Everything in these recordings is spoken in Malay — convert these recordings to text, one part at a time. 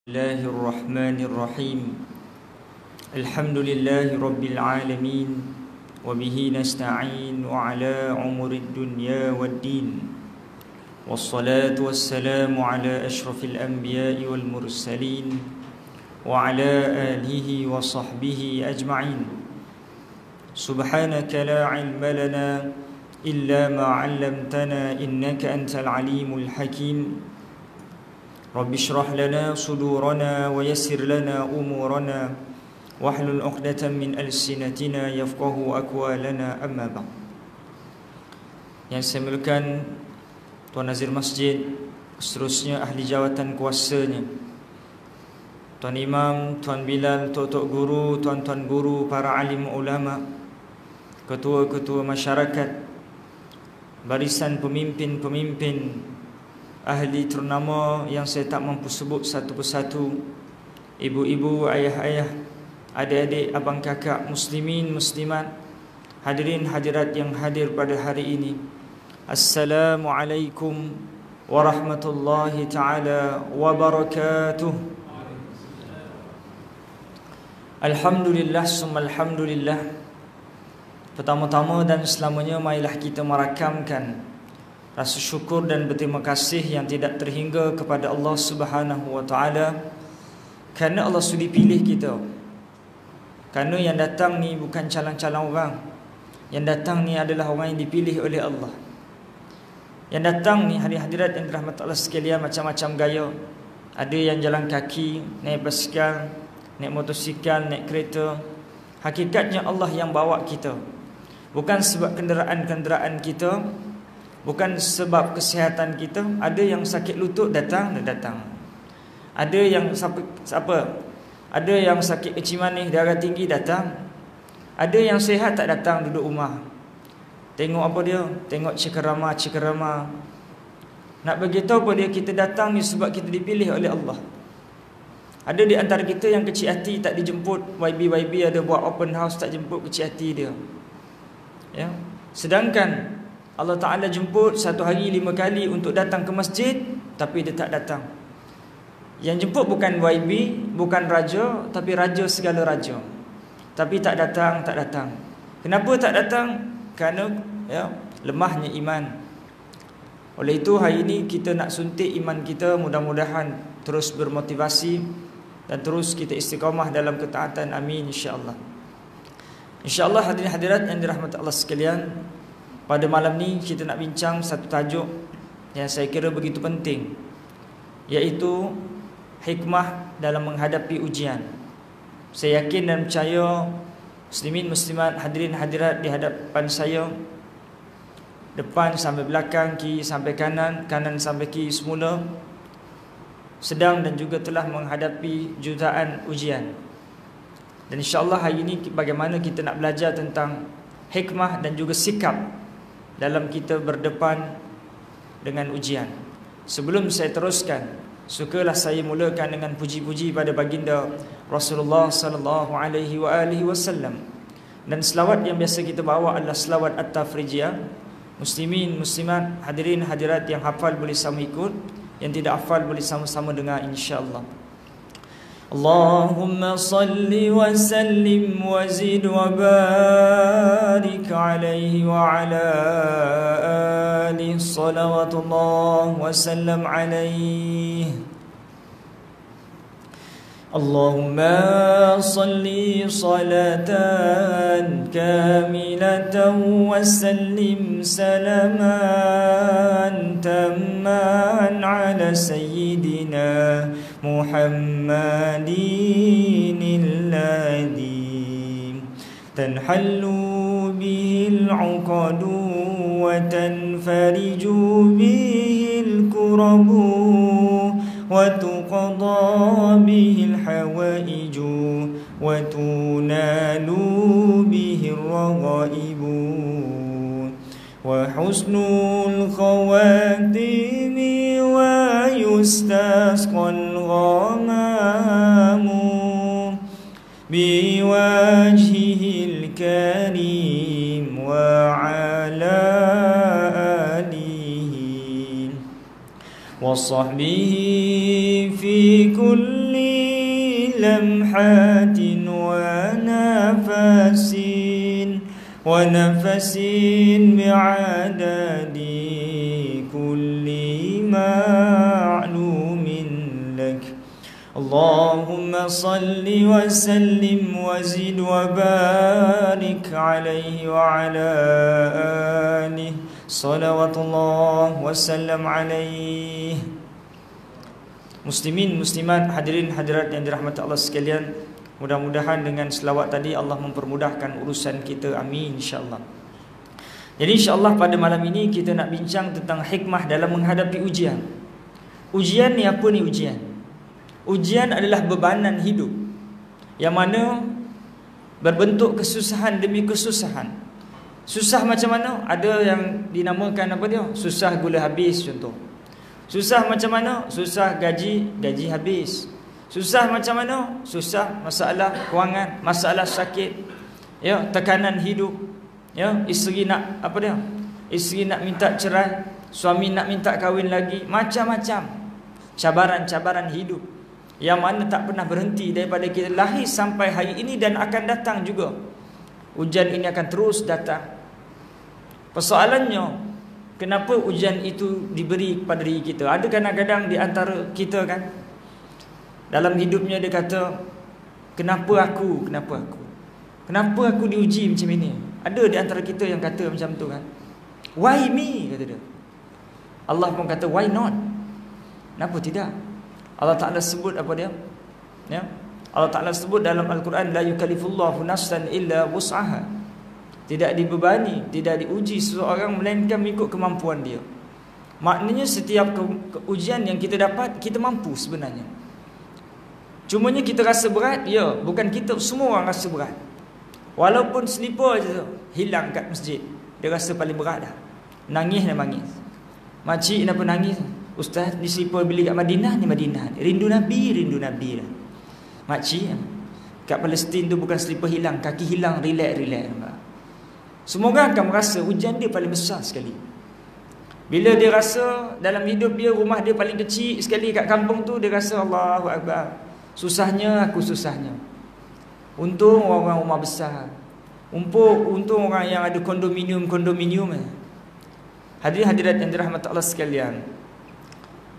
الله الرحمن الرحيم الحمد لله رب العالمين وبه نستعين وعلى أمور الدنيا والدين والصلاة والسلام على أشرف الأنبياء والمرسلين وعلى آله وصحبه أجمعين سبحانك لا علم لنا إلا ما علمتنا إنك أنت العليم الحكيم رب اشرح لنا صدورنا ويسر لنا أمورنا واحلل عقدة من ألسنتنا يفقه أقوالنا أما بعد. Yang saya muliakan Tuan Nazir Masjid, seterusnya ahli jawatan kuasanya, Tuan Imam, Tuan Bilal, Tok-tok guru, Tuan-tuan guru, para alim ulama, ketua-ketua masyarakat, barisan pemimpin-pemimpin, ahli ternama yang saya tak mampu sebut satu persatu, ibu-ibu, ayah-ayah, adik-adik, abang kakak, muslimin, muslimat, hadirin hadirat yang hadir pada hari ini. Assalamualaikum warahmatullahi taala wabarakatuh. Alhamdulillah summa alhamdulillah. Pertama-tama dan selamanya marilah kita merakamkan rasa syukur dan berterima kasih yang tidak terhingga kepada Allah Subhanahu wa taala kerana Allah sudi pilih kita. Kerana yang datang ni bukan calon-calon orang. Yang datang ni adalah orang yang dipilih oleh Allah. Yang datang ni hadirat yang dirahmati Allah sekalian, macam-macam gaya. Ada yang jalan kaki, naik basikal, naik motosikal, naik kereta. Hakikatnya Allah yang bawa kita. Bukan sebab kenderaan-kenderaan kita, bukan sebab kesihatan kita. Ada yang sakit lutut datang. Ada yang ada yang sakit kecil manis, darah tinggi datang. Ada yang sihat tak datang, duduk rumah. Tengok apa dia? Tengok cekerama. Nak beritahu pada dia kita datang ni sebab kita dipilih oleh Allah. Ada di antara kita yang kecil hati tak dijemput. YB ada buat open house tak jemput kecil hati dia. Ya. Sedangkan Allah Ta'ala jemput satu hari 5 kali untuk datang ke masjid, tapi dia tak datang. Yang jemput bukan YB, bukan raja, tapi raja segala raja. Tapi tak datang. Kenapa tak datang? Kerana lemahnya iman. Oleh itu hari ini kita nak suntik iman kita, mudah-mudahan terus bermotivasi dan terus kita istiqamah dalam ketaatan. Amin insya-Allah. Insya-Allah hadirin hadirat yang dirahmati Allah sekalian, pada malam ni kita nak bincang satu tajuk yang saya kira begitu penting, iaitu hikmah dalam menghadapi ujian. Saya yakin dan percaya muslimin muslimat, hadirin hadirat di hadapan saya, depan sampai belakang, kiri sampai kanan, kanan sampai kiri semula, sedang dan juga telah menghadapi jutaan ujian. Dan insya-Allah hari ini bagaimana kita nak belajar tentang hikmah dan juga sikap dalam kita berdepan dengan ujian. Sebelum saya teruskan, sukalah saya mulakan dengan puji-puji pada baginda Rasulullah sallallahu alaihi wasallam. Dan selawat yang biasa kita bawa adalah selawat at-tafrijiyah. Muslimin, muslimat, hadirin hadirat yang hafal boleh sama ikut, yang tidak hafal boleh sama-sama dengar insya-Allah. Allahumma salli wa sallim wa zid wa barik alaihi wa ala alihi salawatullah wa sallam alaihi. Allahumma salli salatan kamilatan wa sallim salaman tamman ala sayyidina Muhammadin alladhi tanhallu bihi al-uqadu wa tanfariju bihi al-kurabu wa tuqada bihi al-hawaiju wa tunalu bihi al-raghaibu wa husnul khawatimi wa yustasqal ghamamu biwajhihil karim wa ala alihi wa وصحبه في كل لمحة ونفس بعدد كل معلوم لك. اللهم صل وسلم وزد وبارك عليه وعلى آله صلوات الله وسلم عليه. Muslimin, muslimat, hadirin hadirat yang dirahmati Allah sekalian, mudah-mudahan dengan selawat tadi Allah mempermudahkan urusan kita, amin insya-Allah. Jadi insya-Allah pada malam ini kita nak bincang tentang hikmah dalam menghadapi ujian. Ujian ni apa ni ujian? Ujian adalah bebanan hidup yang mana berbentuk kesusahan demi kesusahan. Susah macam mana? Ada yang dinamakan apa dia? Susah gula habis contoh. Susah macam mana? Susah gaji habis. Susah macam mana? Susah masalah kewangan, masalah sakit, ya, tekanan hidup, ya, isteri nak apa dia? Isteri nak minta cerai, suami nak minta kahwin lagi, macam-macam cabaran-cabaran hidup yang mana tak pernah berhenti daripada kita lahir sampai hari ini dan akan datang juga. Ujian ini akan terus datang. Persoalannya, kenapa ujian itu diberi kepada diri kita? Ada kadang-kadang di antara kita kan, dalam hidupnya dia kata, kenapa aku diuji macam ini? Ada di antara kita yang kata macam tu kan. Why me? Kata dia. Allah pun kata why not? Kenapa tidak? Allah Ta'ala sebut apa dia? Ya? Allah Ta'ala sebut dalam Al-Quran, la yukallifullahu nafsan illa wus'aha. Tidak dibebani, tidak diuji seseorang melainkan mengikut kemampuan dia. Maknanya setiap ujian yang kita dapat, kita mampu sebenarnya. Cumanya kita rasa berat, ya, bukan kita, semua orang rasa berat. Walaupun selipar je hilang kat masjid, dia rasa paling berat dah. Nangis dan mangis. Makcik kenapa nangis? Ustaz, ni selipar beli kat Madinah, ni Madinah. Rindu Nabi dah. Makcik, kat Palestin tu bukan selipar hilang, kaki hilang, relax. Semua orang akan merasa ujian dia paling besar sekali. Bila dia rasa dalam hidup dia, rumah dia paling kecil sekali kat kampung tu, dia rasa Allahu Akbar, susahnya aku susahnya. Untung orang-orang rumah besar. Untung orang yang ada kondominium. Hadirin hadirat yang dirahmati Allah sekalian,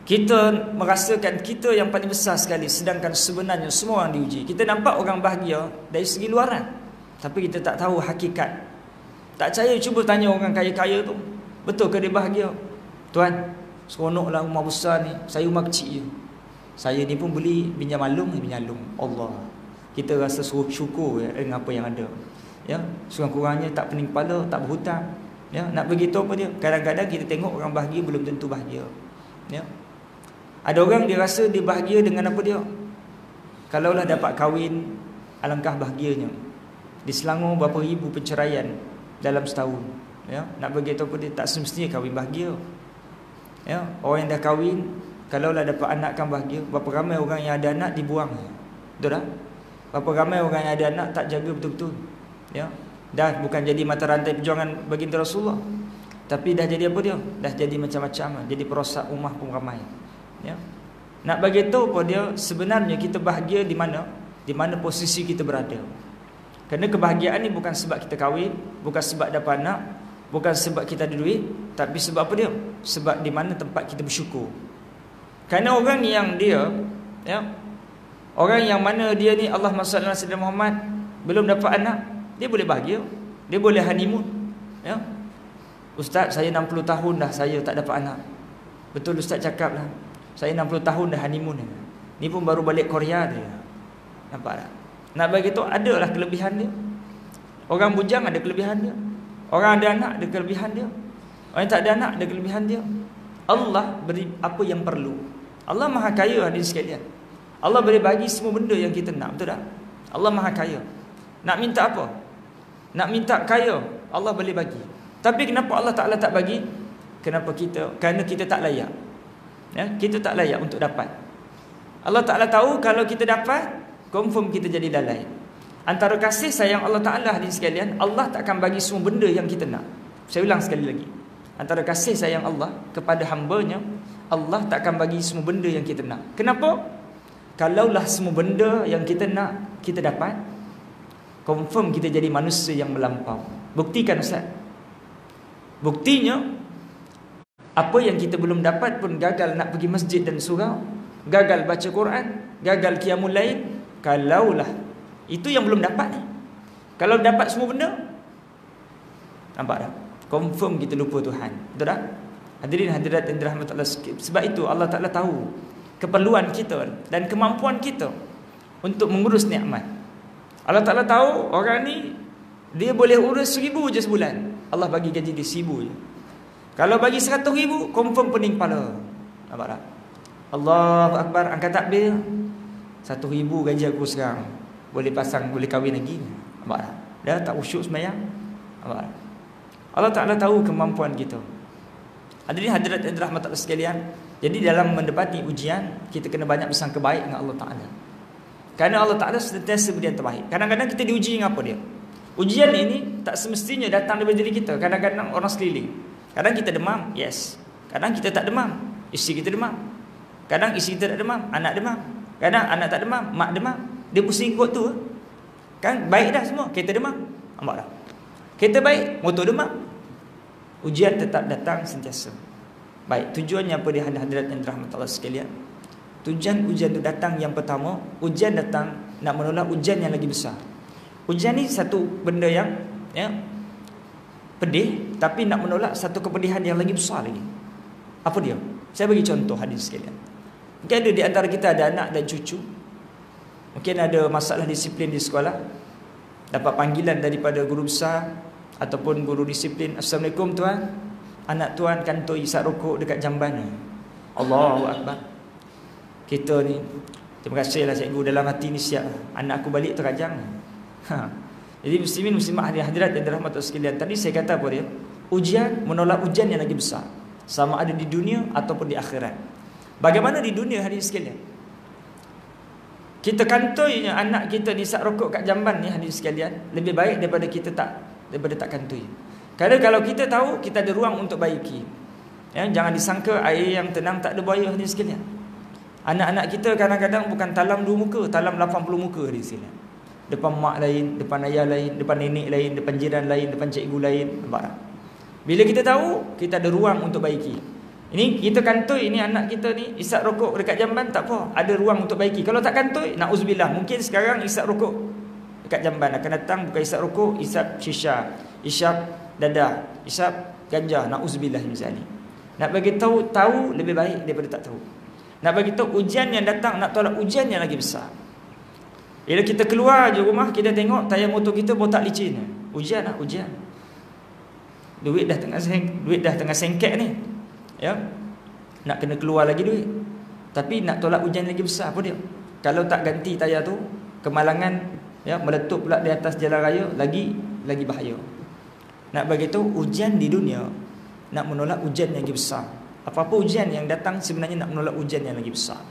kita merasakan kita yang paling besar sekali, sedangkan sebenarnya semua orang diuji. Kita nampak orang bahagia dari segi luaran, tapi kita tak tahu hakikat. Tak percaya, cuba tanya orang kaya-kaya tu, betul ke dia bahagia? Tuan, seronoklah rumah besar ni, saya rumah kecil je. Saya ni pun beli pinjam alung. Allah, kita rasa syukur ya, dengan apa yang ada. Ya, kurang-kurangnya tak pening kepala, tak berhutang. Ya, nak beritahu apa dia? Kadang-kadang kita tengok orang bahagia belum tentu bahagia. Ya. Ada orang dia rasa dia bahagia dengan apa dia? Kalaulah dapat kahwin, alangkah bahagianya. Di Selangor berapa ribu perceraian dalam setahun. Ya, nak beritahu apa dia? Tak semestinya kahwin bahagia. Ya, orang yang dah kahwin, kalaulah dapat anak kan bahagia. Berapa ramai orang yang ada anak dibuang. Betul tak? Berapa ramai orang yang ada anak tak jaga betul-betul. Ya, dah bukan jadi mata rantai perjuangan baginda Rasulullah, tapi dah jadi apa dia? Dah jadi macam-macam, jadi perosak rumah pun ramai. Ya. Nak bagi tahu apa dia, sebenarnya kita bahagia di mana? Di mana posisi kita berada. Kerana kebahagiaan ni bukan sebab kita kahwin, bukan sebab dapat anak, bukan sebab kita ada duit, tapi sebab apa dia? Sebab di mana tempat kita bersyukur. Kerana orang yang dia, ya, orang yang mana dia ni Allahumma salli ala sayyidina Muhammad, belum dapat anak, dia boleh bahagia, dia boleh honeymoon. Ya. Ustaz, saya 60 tahun dah saya tak dapat anak. Betul Ustaz cakap lah, saya 60 tahun dah honeymoon. Ni pun baru balik Korea dia. Nampak tak? Nak bagi tahu adalah kelebihan dia. Orang bujang ada kelebihan dia. Orang ada anak ada kelebihan dia. Orang yang tak ada anak ada kelebihan dia. Allah beri apa yang perlu. Allah Maha Kaya hadirin sekalian. Allah boleh bagi semua benda yang kita nak, betul tak? Allah Maha Kaya. Nak minta apa? Nak minta kaya, Allah boleh bagi. Tapi kenapa Allah Ta'ala tak bagi? Kenapa kita? Kerana kita tak layak. Ya, kita tak layak untuk dapat. Allah Ta'ala tahu kalau kita dapat, confirm kita jadi lalai. Antara kasih sayang Allah Ta'ala hadirin sekalian, Allah tak akan bagi semua benda yang kita nak. Saya ulang sekali lagi. Antara kasih sayang Allah kepada hamba-Nya Allah tak akan bagi semua benda yang kita nak. Kenapa? Kalaulah semua benda yang kita nak kita dapat, confirm kita jadi manusia yang melampau. Buktikan Ustaz. Buktinya, apa yang kita belum dapat pun, gagal nak pergi masjid dan surau, gagal baca Quran, gagal qiyamul lail. Kalaulah itu yang belum dapat ni. Kalau dapat semua benda, nampak tak? Confirm kita lupa Tuhan. Betul tak? Hadirin hadirat yang dirahmati Allah. Sebab itu Allah Ta'ala tahu keperluan kita dan kemampuan kita untuk mengurus nikmat. Allah Ta'ala tahu orang ni dia boleh urus 1000 je sebulan, Allah bagi gaji dia 1000 je. Kalau bagi 100,000, confirm pening kepala. Nampak tak? Allahu Akbar, angkat takbir, 1,000 gaji aku sekarang, boleh pasang, boleh kahwin lagi. Nampak tak? Dah tak usyuk sembahyang. Nampak tak? Allah Ta'ala tahu kemampuan kita. Hadirin hadirat yang dirahmati Allah sekalian, jadi dalam mendapati ujian, kita kena banyak bersangka baik dengan Allah Ta'ala. Kerana Allah Ta'ala sentiasa beri yang terbaik. Kadang-kadang kita diuji dengan apa dia? Ujian ini tak semestinya datang daripada diri kita. Kadang-kadang orang sekeliling. Kadang kita demam, yes. Kadang kita tak demam, isteri kita demam. Kadang isteri kita tak demam, anak demam. Kadang anak tak demam, mak demam. Dia pusing kot tu. Kan baik dah semua, kita demam. Nampak tak? Kita baik, motor demam. Ujian tetap datang sentiasa. Baik, tujuannya apa dia hadirat yang dirahmati Allah sekalian? Tujuan ujian itu datang, yang pertama, ujian datang nak menolak ujian yang lagi besar. Ujian ni satu benda yang pedih, tapi nak menolak satu kepedihan yang lagi besar lagi. Apa dia? Saya bagi contoh hadirin sekalian. Mungkin ada di antara kita ada anak dan cucu, mungkin ada masalah disiplin di sekolah, dapat panggilan daripada guru besar ataupun guru disiplin, "Assalamualaikum tuan, anak tuan kantoi isap rokok dekat jamban." Allahu Akbar. Kita ni, terima kasihlah cikgu, dalam hati ni siap, anak aku balik terajang. Jadi muslimin muslimat hadirat yang dirahmati Allah sekalian, tadi saya kata apa dia? Ujian, menolak ujian yang lagi besar, sama ada di dunia ataupun di akhirat. Bagaimana di dunia hadirin sekalian? Kita kantoinya anak kita isap rokok kat jamban ni hadirin sekalian, lebih baik daripada kita tak kantoi. Kerana kalau kita tahu, kita ada ruang untuk baiki. Jangan disangka air yang tenang tak ada buaya hadirin sekalian. Anak-anak kita kadang-kadang bukan talam 2 muka, talam 80 muka hadirin sekalian. Depan mak lain, depan ayah lain, depan nenek lain, depan jiran lain, depan cikgu lain. Nampak tak? Bila kita tahu, kita ada ruang untuk baiki. Ini kita kantoi, ini anak kita ni isap rokok dekat jamban, tak apa, ada ruang untuk baiki. Kalau tak kantoi, na'uzubillah, mungkin sekarang isap rokok dekat jamban, akan datang bukan isap rokok, isap shisha, isap dadah, isap ganja, na'uzubillah misalnya. Nak bagi tahu lebih baik daripada tak tahu. Nak bagi tahu ujian yang datang, nak tolak ujian yang lagi besar. Bila kita keluar je rumah, kita tengok tayar motor kita botak licin. Ujian lah, ujian. Duit dah tengah sengket ni. Ya. Nak kena keluar lagi duit. Tapi nak tolak ujian lagi besar apa dia? Kalau tak ganti tayar tu, kemalangan meletup pula di atas jalan raya, lagi bahaya. Nak bagi tahu ujian di dunia, nak menolak ujian yang lagi besar. Apa-apa ujian yang datang sebenarnya nak menolak ujian yang lagi besar.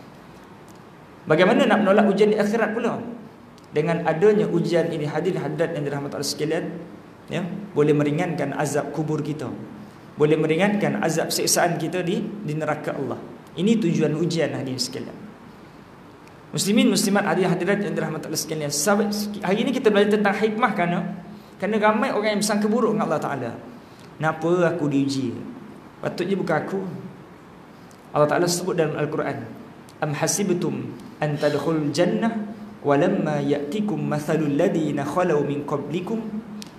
Bagaimana nak menolak ujian di akhirat pula? Dengan adanya ujian ini hadirat yang dirahmati Allah sekalian, boleh meringankan azab kubur kita, boleh meringankan azab siksaan kita di neraka Allah. Ini tujuan ujian hadirin sekalian. Muslimin muslimat hadirat yang dirahmati Allah sekalian, hari ini kita belajar tentang hikmah kerana ramai orang yang bersangka buruk dengan Allah Ta'ala. Kenapa aku diuji? Patutnya bukan aku. Allah Ta'ala sebut dalam Al-Quran, "Am hasibtum an tadkhulul jannah walamma ya'tikum mathalul ladina khalau min qablikum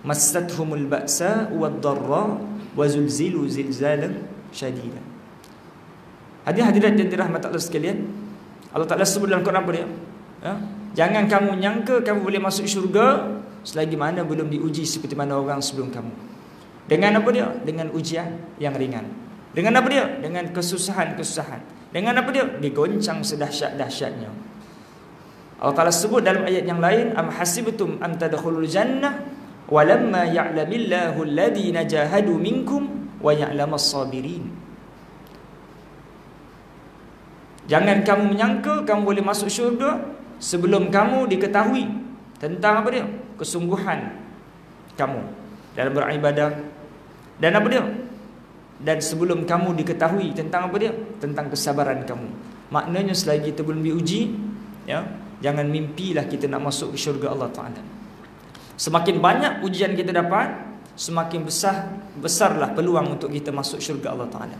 massathumul ba'sa wad-dharra wa zulzilu zilzalan syadida." Hadirat yang dirahmati Allah sekalian, Allah Ta'ala sebut dalam Quran apa dia? Jangan kamu nyangka kamu boleh masuk syurga selagi mana belum diuji seperti mana orang sebelum kamu. Dengan apa dia? Dengan ujian yang ringan. Dengan apa dia? Dengan kesusahan-kesusahan. Dengan apa dia? Digoncang sedahsyat-dahsyatnya. Allah Ta'ala sebut dalam ayat yang lain, "Am hasibtum am tadkhulul jannah walamma ya'lamillahu alladhina jahadu minkum wa ya'lamas sabirin." Jangan kamu menyangka kamu boleh masuk syurga sebelum kamu diketahui tentang apa dia? Kesungguhan kamu dalam beribadah. Dan apa dia? dan sebelum kamu diketahui tentang apa dia? Tentang kesabaran kamu. Maknanya selagi kita belum diuji, ya, jangan mimpilah kita nak masuk ke syurga Allah Ta'ala. Semakin banyak ujian kita dapat, semakin besarlah peluang untuk kita masuk syurga Allah Ta'ala.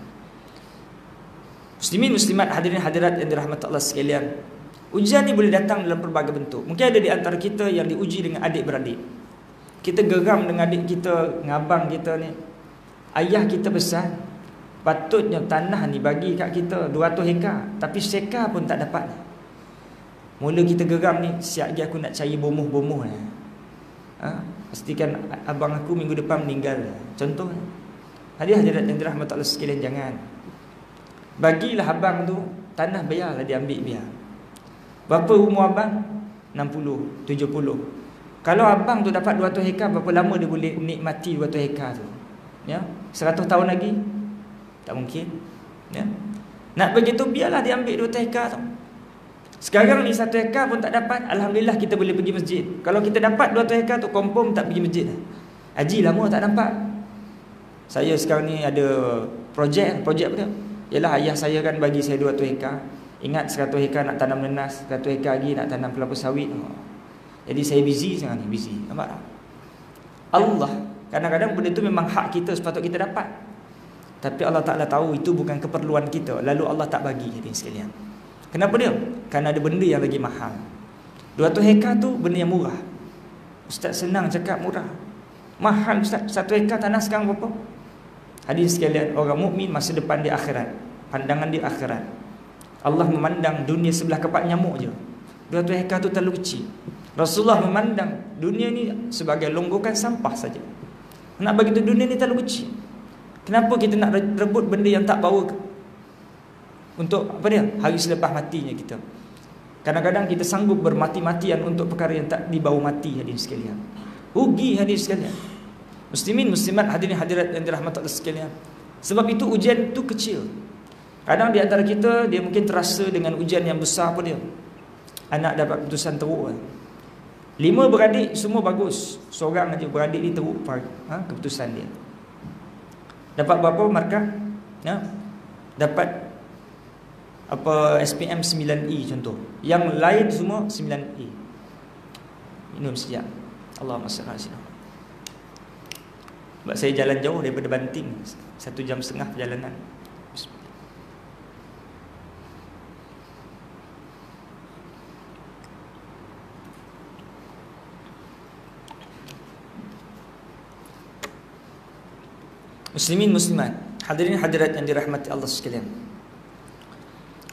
Muslimin muslimat, hadirin hadirat yang dirahmati Allah sekalian, ujian ni boleh datang dalam pelbagai bentuk. Mungkin ada di antara kita yang diuji dengan adik-beradik. Kita geram dengan adik kita, dengan abang kita ni. Ayah kita besar, patutnya tanah ni bagi kat kita 200 hektar, tapi sekar pun tak dapat. Mula kita geram ni, siap lagi aku nak cari bomoh-bomoh ni. Pastikan abang aku minggu depan meninggal. Contoh. Hadirat yang dirahmati Allah sekalian, jangan. Bagilah abang tu tanah, biarlah dia ambil biar. Berapa umur abang? 60, 70. Kalau abang tu dapat 200 hektar, berapa lama dia boleh nikmati 200 hektar tu? Ya, 100 tahun lagi? Tak mungkin. Ya. Nak begitu, biarlah dia ambil 200 hektar tu. Sekarang ni 1 hektar pun tak dapat, alhamdulillah kita boleh pergi masjid. Kalau kita dapat 200 hektar tu, confirm tak pergi masjid. Haji lama tak nampak. Saya sekarang ni ada projek apa dia? Yalah, ayah saya kan bagi saya 200 hektar. Ingat 100 hektar nak tanam nenas, 100 hektar lagi nak tanam kelapa sawit. Jadi saya busy sekarang ni, busy. Nampak tak? Allah, kadang-kadang benda tu memang hak kita, sepatutnya kita dapat. Tapi Allah Ta'ala tahu itu bukan keperluan kita, lalu Allah tak bagi, hadirin sekalian. Kenapa dia? Kerana ada benda yang lagi mahal. 200 hektar tu benda yang murah. Ustaz senang cakap murah. Mahal Ustaz, 1 hektar tanah sekarang berapa? Hadirin sekalian, orang mukmin masa depan di akhirat, pandangan di akhirat, Allah memandang dunia sebelah kepak nyamuk je. 200 hektar tu terlalu kecil. Rasulullah memandang dunia ni sebagai longgokan sampah saja. Nak bagi tu dunia ni terlalu kecil. Kenapa kita nak rebut benda yang tak bawa untuk apa dia? Hari selepas matinya kita. Kadang-kadang kita sanggup bermati-matian untuk perkara yang tak dibawa mati, hadirin sekalian. Rugi, hadirin sekalian. Muslimin muslimat, hadirin hadirat yang dirahmati Allah sekalian. Sebab itu ujian tu kecil. Kadang di antara kita, dia mungkin terasa dengan ujian yang besar apa dia? Anak dapat keputusan teruk. 5 beradik semua bagus, seorang aja beradik ni teruk keputusan dia. Dapat berapa markah? Ya? Dapat apa, SPM 9E contoh. Yang lain semua 9E. Minum sekejap. Allahumma salli ala sayyidina. Sebab saya jalan jauh daripada Banting, 1 jam setengah perjalanan. Muslimin muslimat, hadirin hadirat yang dirahmati Allah sekalian.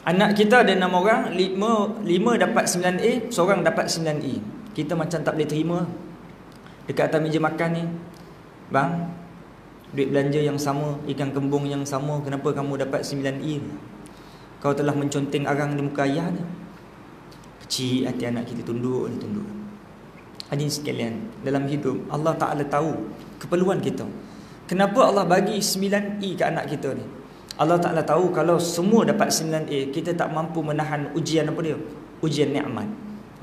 Anak kita ada 6 orang, 5 dapat 9A, seorang dapat 9E. Kita macam tak boleh terima. Dekat atas meja makan ni, bang, duit belanja yang sama, ikan kembung yang sama, kenapa kamu dapat 9E? Kau telah menconteng arang di muka ayah ni. Kecil hati anak kita, tunduk. Hadirin sekalian, dalam hidup Allah Ta'ala tahu keperluan kita. Kenapa Allah bagi 9E ke anak kita ni? Allah Ta'ala tahu kalau semua dapat 9A, kita tak mampu menahan ujian apa dia? Ujian nikmat.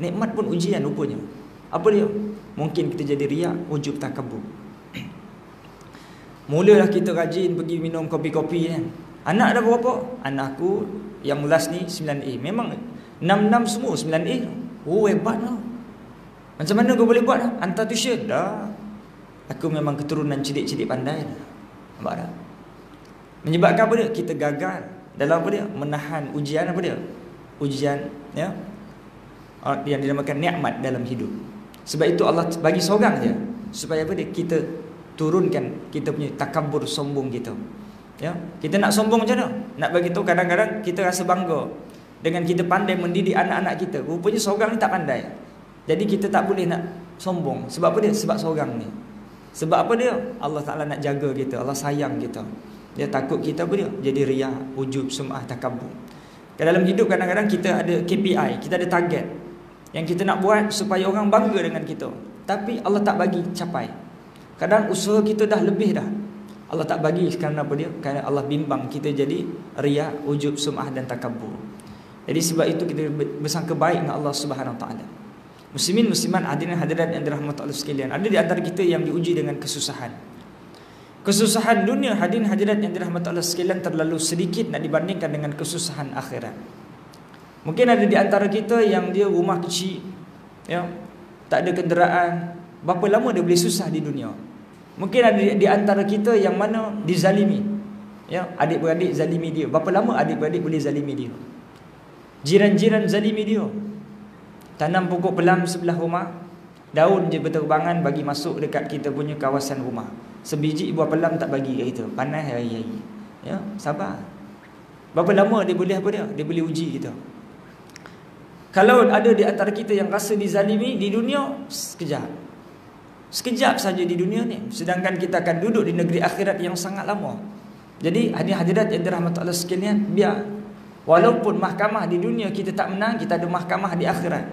Nikmat pun ujian rupanya. Apa dia? Mungkin kita jadi riak, ujub, takabur. Mulalah kita rajin pergi minum kopi-kopi kan. Anak dah berapa? Anak aku yang last ni 9A. Memang 6 semua 9A. Oh, hebat lah. Macam mana kau boleh buat lah? Hantar tuition dah. Aku memang keturunan cidik-cidik pandai. Nampak tak? Menyebabkan apa dia? Kita gagal dalam apa dia? Menahan ujian apa dia? Ujian, ya, yang dinamakan nikmat dalam hidup. Sebab itu Allah bagi seorang je, supaya apa dia? Kita turunkan kita punya takabur, sombong kita. Ya, kita nak sombong macam mana? Nak bagi tahu, kadang-kadang kita rasa bangga dengan kita pandai mendidik anak-anak kita. Rupanya seorang ni tak pandai. Jadi kita tak boleh nak sombong. Sebab apa dia? Sebab seorang ni. Sebab apa dia? Allah Ta'ala nak jaga kita, Allah sayang kita. Dia takut kita apa dia? Jadi riak, ujub, sum'ah, takabur. Dalam hidup kadang-kadang kita ada KPI, kita ada target yang kita nak buat supaya orang bangga dengan kita. Tapi Allah tak bagi capai. Kadang usaha kita dah lebih dah, Allah tak bagi kerana apa dia? Kerana Allah bimbang kita jadi riak, ujub, sum'ah dan takabur. Jadi sebab itu kita bersangka baik dengan Allah Subhanahu Wa Taala. Muslimin muslimat, hadirin hadirat yang dirahmati Allah sekalian, ada di antara kita yang diuji dengan kesusahan. Kesusahan dunia, hadirin hadirat yang dirahmati Allah sekalian, terlalu sedikit nak dibandingkan dengan kesusahan akhirat. Mungkin ada di antara kita yang dia rumah kecil, ya, tak ada kenderaan, berapa lama dia boleh susah di dunia. Mungkin ada di antara kita yang mana dizalimi, ya, adik-beradik zalimi dia. Berapa lama adik-beradik boleh zalimi dia? Jiran-jiran zalimi dia. Tanam pokok pelam sebelah rumah, daun je berterbangan bagi masuk dekat kita punya kawasan rumah. Sebiji buah pelam tak bagi kat kita. Panas hari-hari. Ya, sabar. Berapa lama dia boleh apa dia? Dia boleh uji kita. Kalau ada di antara kita yang rasa dizalimi di dunia, sekejap. Sekejap saja di dunia ni. Sedangkan kita akan duduk di negeri akhirat yang sangat lama. Jadi hadirat yang dirahmati Allah sekalian, biar walaupun mahkamah di dunia kita tak menang, kita ada mahkamah di akhirat.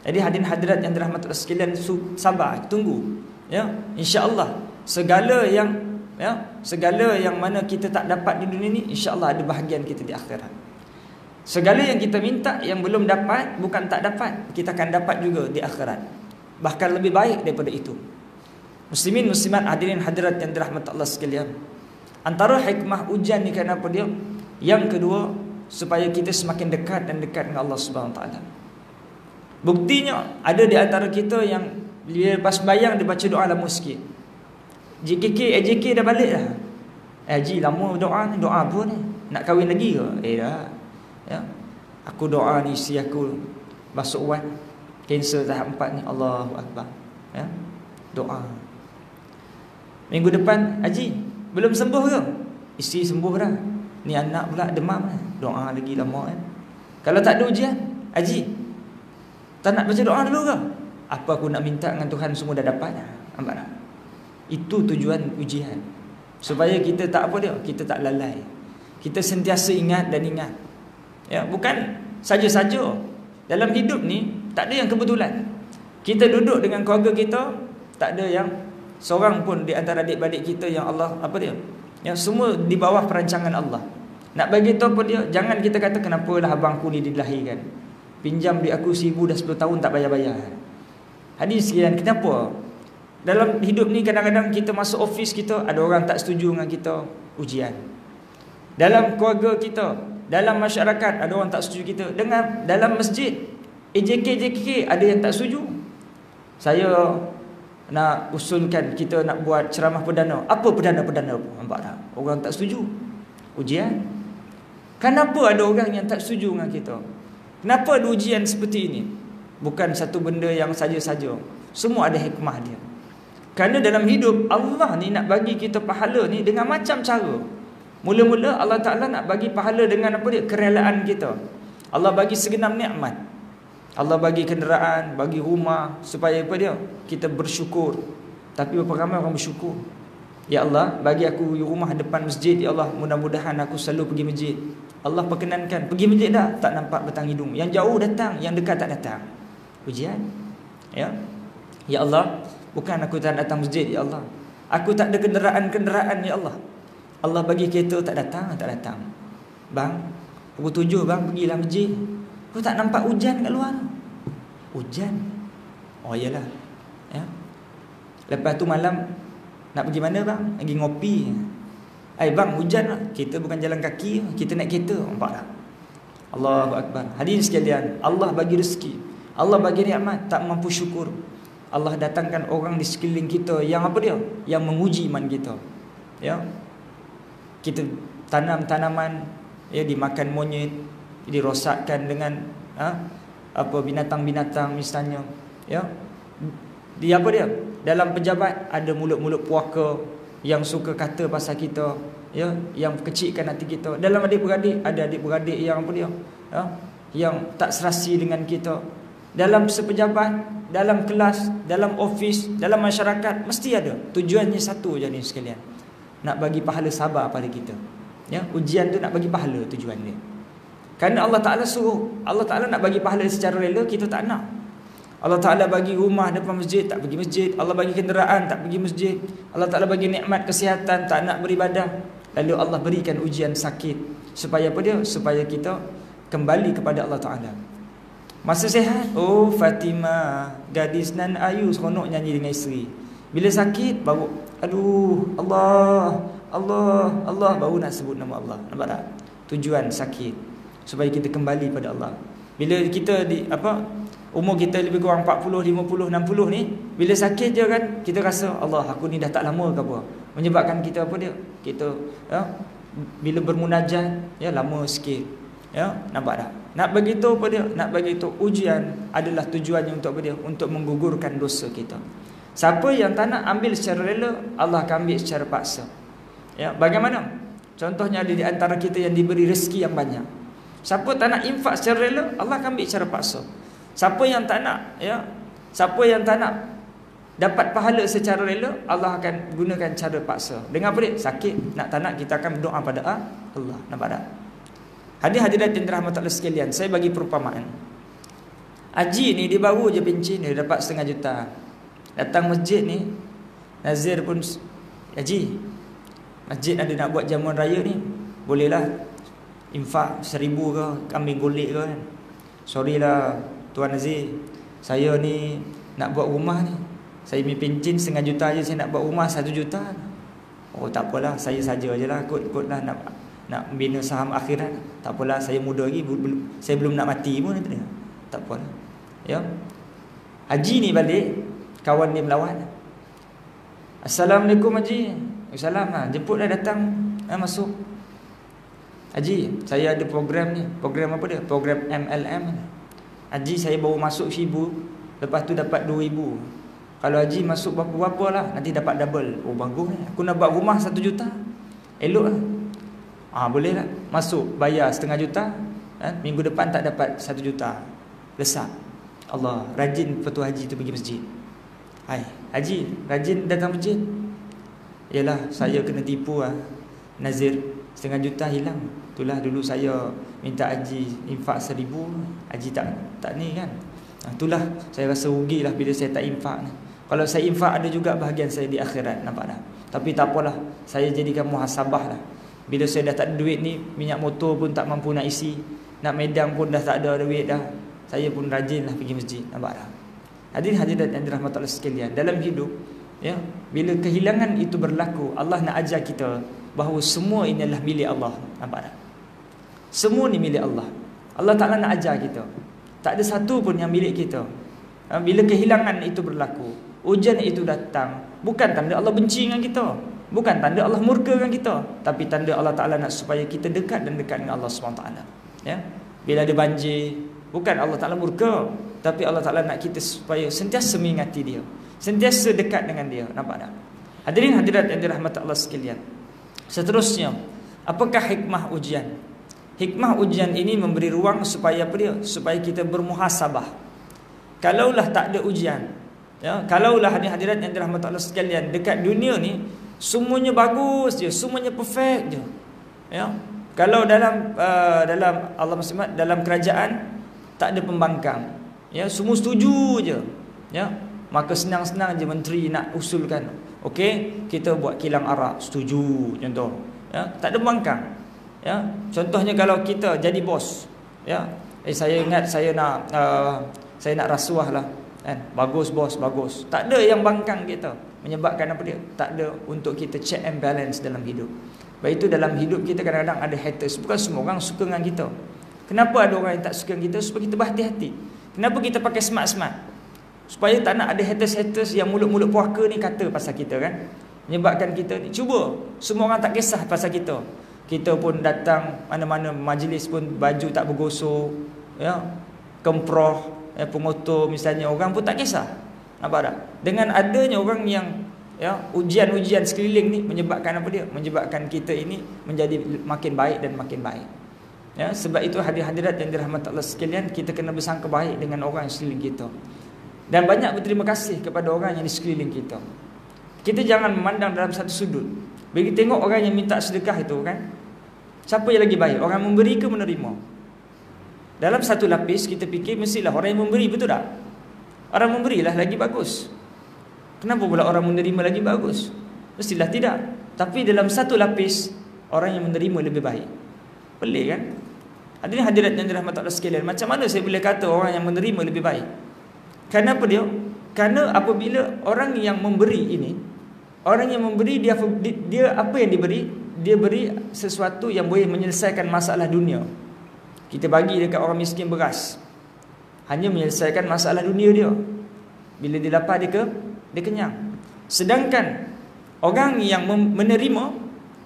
Jadi hadirat yang dirahmati Allah sekalian, sabar, tunggu. Ya, insya-Allah segala yang mana kita tak dapat di dunia ni, insya-Allah ada bahagian kita di akhirat. Segala yang kita minta yang belum dapat, bukan tak dapat, kita akan dapat juga di akhirat. Bahkan lebih baik daripada itu. Muslimin muslimat hadirin hadirat yang dirahmati Allah sekalian, antara hikmah ujian ni kenapa dia? Yang kedua, supaya kita semakin dekat dan dekat dengan Allah Subhanahu Wa Taala. Buktinya ada di antara kita yang lepas bayang dia baca doa lama sikit. AJK dah balik dah. Haji lama doa ni, doa apa ni? Nak kahwin lagi ke? Dah. Ya. Aku doa ni isteri aku masuk wan, kanser tahap 4 ni. Allahu Akbar. Ya. Doa. Minggu depan haji, belum sembuh ke? Isteri sembuh dah. Ni anak pula demam dah. Doa lagi lama kan. Kalau tak ada ujian, haji, tak nak baca doa dulu ke? Apa aku nak minta dengan Tuhan semua dah dapat dah. Nampak tak? Itu tujuan ujian. Supaya kita tak apa dia? Kita tak lalai. Kita sentiasa ingat dan ingat. Ya, bukan saja-saja. Dalam hidup ni tak ada yang kebetulan. Kita duduk dengan keluarga kita, tak ada yang seorang pun di antara adik-beradik kita yang Allah apa dia? Yang semua di bawah perancangan Allah. Nak bagi tahu apa dia? Jangan kita kata kenapalah abangku ni dilahirkan. Pinjam duit aku 1000 dah 10 tahun tak bayar-bayar. Hadis sekalian, kenapa? Dalam hidup ni kadang-kadang kita masuk office kita, ada orang tak setuju dengan kita, ujian. Dalam keluarga kita, dalam masyarakat ada orang tak setuju kita. Dengan dalam masjid, JK ada yang tak setuju. Saya nak usulkan kita nak buat ceramah perdana. Apa perdana-perdana apa? Nampak tak? Orang tak setuju. Ujian. Kenapa ada orang yang tak setuju dengan kita? Kenapa ada ujian seperti ini? Bukan satu benda yang saja-saja. Semua ada hikmah dia. Kerana dalam hidup Allah ni nak bagi kita pahala ni dengan macam cara. Mula-mula Allah Ta'ala nak bagi pahala dengan apa dia? Kerelaan kita. Allah bagi segenap nikmat. Allah bagi kenderaan, bagi rumah, supaya apa dia? Kita bersyukur. Tapi berapa ramai orang bersyukur? Ya Allah, bagi aku rumah depan masjid. Ya Allah, mudah-mudahan aku selalu pergi masjid. Allah perkenankan. Pergi masjid dah, tak nampak batang hidung. Yang jauh datang, yang dekat tak datang. Ujian. Ya. Ya Allah, bukan aku tak datang masjid, ya Allah. Aku tak ada kenderaan, ya Allah. Allah bagi kereta tak datang. Bang, pukul 7 bang, pergilah masjid. Kau tak nampak hujan kat luar? Hujan? Oh iyalah. Ya. Lepas tu malam nak pergi mana bang? Pergi ngopi. Bang, hujan lah. Kita bukan jalan kaki, kita naik kereta. Nampak tak? Allahu Akbar. Hadirin sekalian, Allah bagi rezeki, Allah bagi nikmat, tak mampu syukur. Allah datangkan orang di sekeliling kita yang apa dia? Yang menguji iman kita. Ya. Kita tanam tanaman, ya, dimakan monyet, dirosakkan dengan apa binatang-binatang misalnya. Ya. Dia apa dia? Dalam pejabat ada mulut-mulut puaka yang suka kata pasal kita, ya, yang kecilkan hati kita. Dalam adik-beradik ada adik-beradik yang apa dia? Ya, yang tak serasi dengan kita. Dalam sepejabat, dalam kelas, dalam office, dalam masyarakat, mesti ada. Tujuannya satu je ni sekalian. Nak bagi pahala sabar pada kita. Ya, ujian tu nak bagi pahala tujuan dia. Kerana Allah Ta'ala suruh. Allah Ta'ala nak bagi pahala secara rela, kita tak nak. Allah Ta'ala bagi rumah depan masjid, tak pergi masjid. Allah bagi kenderaan, tak pergi masjid. Allah Ta'ala bagi nikmat kesihatan, tak nak beribadah. Lalu Allah berikan ujian sakit. Supaya apa dia? Supaya kita kembali kepada Allah Ta'ala. Masa sihat, oh Fatimah, gadis nan ayu, seronok nyanyi dengan isteri. Bila sakit baru aduh Allah, Allah, Allah, baru nak sebut nama Allah. Nampak tak? Tujuan sakit supaya kita kembali pada Allah. Bila kita umur kita lebih kurang 40, 50, 60 ni, bila sakit je kan kita rasa Allah, aku ni dah tak lama ke apa. Menyebabkan kita apa dia? Kita bila bermunajat lama sikit. Nampak tak? Nak bagi tahu apa dia? Nak bagi tahu ujian adalah tujuannya untuk apa dia? Untuk menggugurkan dosa kita. Siapa yang tak nak ambil secara rela, Allah akan ambil secara paksa. Bagaimana? Contohnya ada di antara kita yang diberi rezeki yang banyak. Siapa tak nak infak secara rela, Allah akan ambil secara paksa. Siapa yang tak nak, siapa yang tak nak dapat pahala secara rela, Allah akan gunakan cara paksa. Dengan apa dia? Sakit, nak tak nak kita akan berdoa pada Allah. Nampak tak? Hadirin yang dirahmati Allah sekalian, saya bagi perumpamaan. Haji ni dia baru je pencen, dia dapat 500,000 juta. Datang masjid ni, Nazir pun, Haji, masjid ada nak buat jamuan raya ni, bolehlah infak 1,000 ke, kambing golek ke kan. Sorry lah Tuan Nazir, saya ni nak buat rumah ni, saya punya pencen 500,000 juta je, saya nak buat rumah 1 juta. Oh tak apalah, saya saja je lah, kot lah nak bina saham akhirat. Tak apalah, saya muda lagi, saya belum nak mati pun. Tak apalah. Haji ni balik, kawan dia melawat. Assalamualaikum Haji. Waalaikumsalam. Jemputlah datang, masuk. Haji, saya ada program ni. Program apa dia? Program MLM. Haji, saya baru masuk 1,000, lepas tu dapat 2,000. Kalau Haji masuk berapa lah, nanti dapat double. Oh bagus ni. Aku nak buat rumah 1 juta. Elok lah. Boleh lah. Masuk, bayar 500,000 juta. Minggu depan tak dapat 1 juta. Lesak. Allah, rajin Petua Haji tu pergi masjid. Hai, Haji, rajin datang masjid. Yalah, saya kena tipu lah Nazir, 500,000 juta hilang. Itulah dulu saya minta Haji infak 1,000, Haji tak ni kan. Itulah saya rasa rugi lah bila saya tak infak ni. Kalau saya infak ada juga bahagian saya di akhirat. Nampak tak? Tapi tak apalah, saya jadikan muhasabah lah. Bila saya dah tak ada duit ni, minyak motor pun tak mampu nak isi, nak medang pun dah tak ada duit dah, saya pun rajinlah pergi masjid. Nampak tak? Hadirin yang dirahmati Allah sekalian, dalam hidup bila kehilangan itu berlaku, Allah nak ajar kita bahawa semua ini adalah milik Allah. Nampak tak? Semua ni milik Allah. Allah Ta'ala nak ajar kita, tak ada satu pun yang milik kita. Bila kehilangan itu berlaku, ujian itu datang, bukan tanda Allah benci dengan kita, bukan tanda Allah murka dengan kita, tapi tanda Allah Ta'ala nak supaya kita dekat dan dekat dengan Allah SWT. Bila ada banjir, bukan Allah Ta'ala murka, tapi Allah Ta'ala nak kita supaya sentiasa mengingati Dia, sentiasa dekat dengan Dia. Nampak tak? Hadirin hadirat yang dirahmati Allah sekalian, seterusnya, apakah hikmah ujian? Hikmah ujian ini memberi ruang supaya apa dia? Supaya kita bermuhasabah. Kalaulah tak ada ujian, kalaulah hadirat yang dirahmati Allah sekalian, dekat dunia ni semuanya bagus je, semuanya perfect je. Kalau dalam Allah Subhanahu dalam kerajaan tak ada pembangkang, semua setuju je, maka senang-senang je menteri nak usulkan, okey, kita buat kilang arak, setuju contoh, tak ada pembangkang. Contohnya kalau kita jadi bos, saya ingat saya nak rasuah lah kan? Bagus bos, bagus. Tak ada yang bangkang kita. Menyebabkan apa dia? Tak ada untuk kita check and balance dalam hidup. Baik itu dalam hidup kita kadang-kadang ada haters. Bukan semua orang suka dengan kita. Kenapa ada orang yang tak suka dengan kita? Supaya kita berhati-hati. Kenapa kita pakai smart-smart? Supaya tak nak ada haters-haters yang mulut-mulut puaka ni kata pasal kita kan. Menyebabkan kita ni, cuba semua orang tak kisah pasal kita. Kita pun datang mana-mana majlis pun baju tak bergosok, kemproh, pengotor misalnya, orang pun tak kisah. Nampak tak? Dengan adanya orang yang ujian-ujian sekeliling ni menyebabkan apa dia? Menyebabkan kita ini menjadi makin baik dan makin baik. Sebab itu hadirat yang dirahmati Allah sekalian, kita kena bersangka baik dengan orang yang sekeliling kita. Dan banyak berterima kasih kepada orang yang di sekeliling kita. Kita jangan memandang dalam satu sudut. Bila kita tengok orang yang minta sedekah itu kan, siapa yang lagi baik? Orang memberi ke menerima? Dalam satu lapis kita fikir mestilah orang yang memberi, betul tak? Orang memberilah lagi bagus. Kenapa pula orang menerima lagi bagus? Mestilah tidak. Tapi dalam satu lapis, orang yang menerima lebih baik. Pelik kan? Hadirat yang dirahmati Allah sekalian, macam mana saya boleh kata orang yang menerima lebih baik? Kenapa dia? Kerana apabila orang yang memberi ini, orang yang memberi dia apa yang diberi? Dia beri sesuatu yang boleh menyelesaikan masalah dunia. Kita bagi dekat orang miskin beras, hanya menyelesaikan masalah dunia dia. Bila dia lapar dia kenyang. Sedangkan orang yang menerima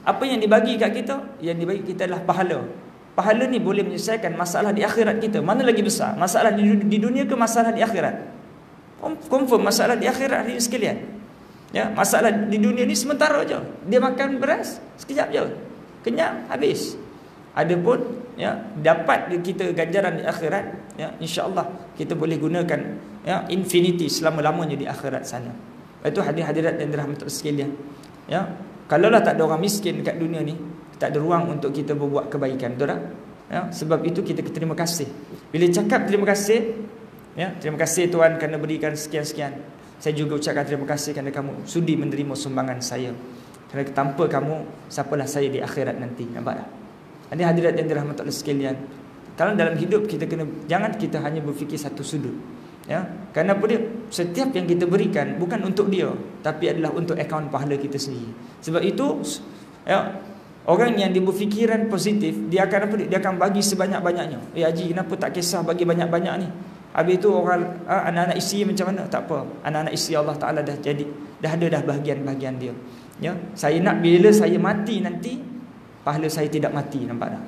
apa yang dibagi kat kita, yang dibagi kita adalah pahala. Pahala ni boleh menyelesaikan masalah di akhirat kita. Mana lagi besar? Masalah di dunia ke masalah di akhirat? Confirm masalah di akhirat hari sekalian. Ya, masalah di dunia ni sementara je. Dia makan beras sekejap je, kenyang, habis. Adapun ya, dapat kita ganjaran di akhirat, ya, insya-Allah kita boleh gunakan ya infinity selama-lamanya di akhirat sana. Itu hadirat dan dirahmati sekalian. Ya, kalaulah tak ada orang miskin dekat dunia ni, tak ada ruang untuk kita berbuat kebaikan, betul tak? Ya, sebab itu kita terima kasih. Bila cakap terima kasih, ya, terima kasih Tuhan kerana berikan sekian-sekian. Saya juga ucapkan terima kasih kerana kamu sudi menerima sumbangan saya. Kerana tanpa kamu, siapalah saya di akhirat nanti. Nampak tak? Ini hadirat yang dirahmati Allah sekalian. Kalau dalam hidup kita jangan kita hanya berfikir satu sudut. Ya, kerana apa dia? Setiap yang kita berikan bukan untuk dia, tapi adalah untuk akaun pahala kita sendiri. Sebab itu, ya, orang yang dia berfikiran positif, dia akan apa? Dia akan bagi sebanyak-banyaknya. Haji, kenapa tak kisah bagi banyak-banyak ni? Habis itu orang anak-anak isteri macam mana? Tak apa. Anak-anak isteri Allah Taala dah ada bahagian-bahagian dia. Ya, saya nak bila saya mati nanti, pahala saya tidak mati, nampak tak?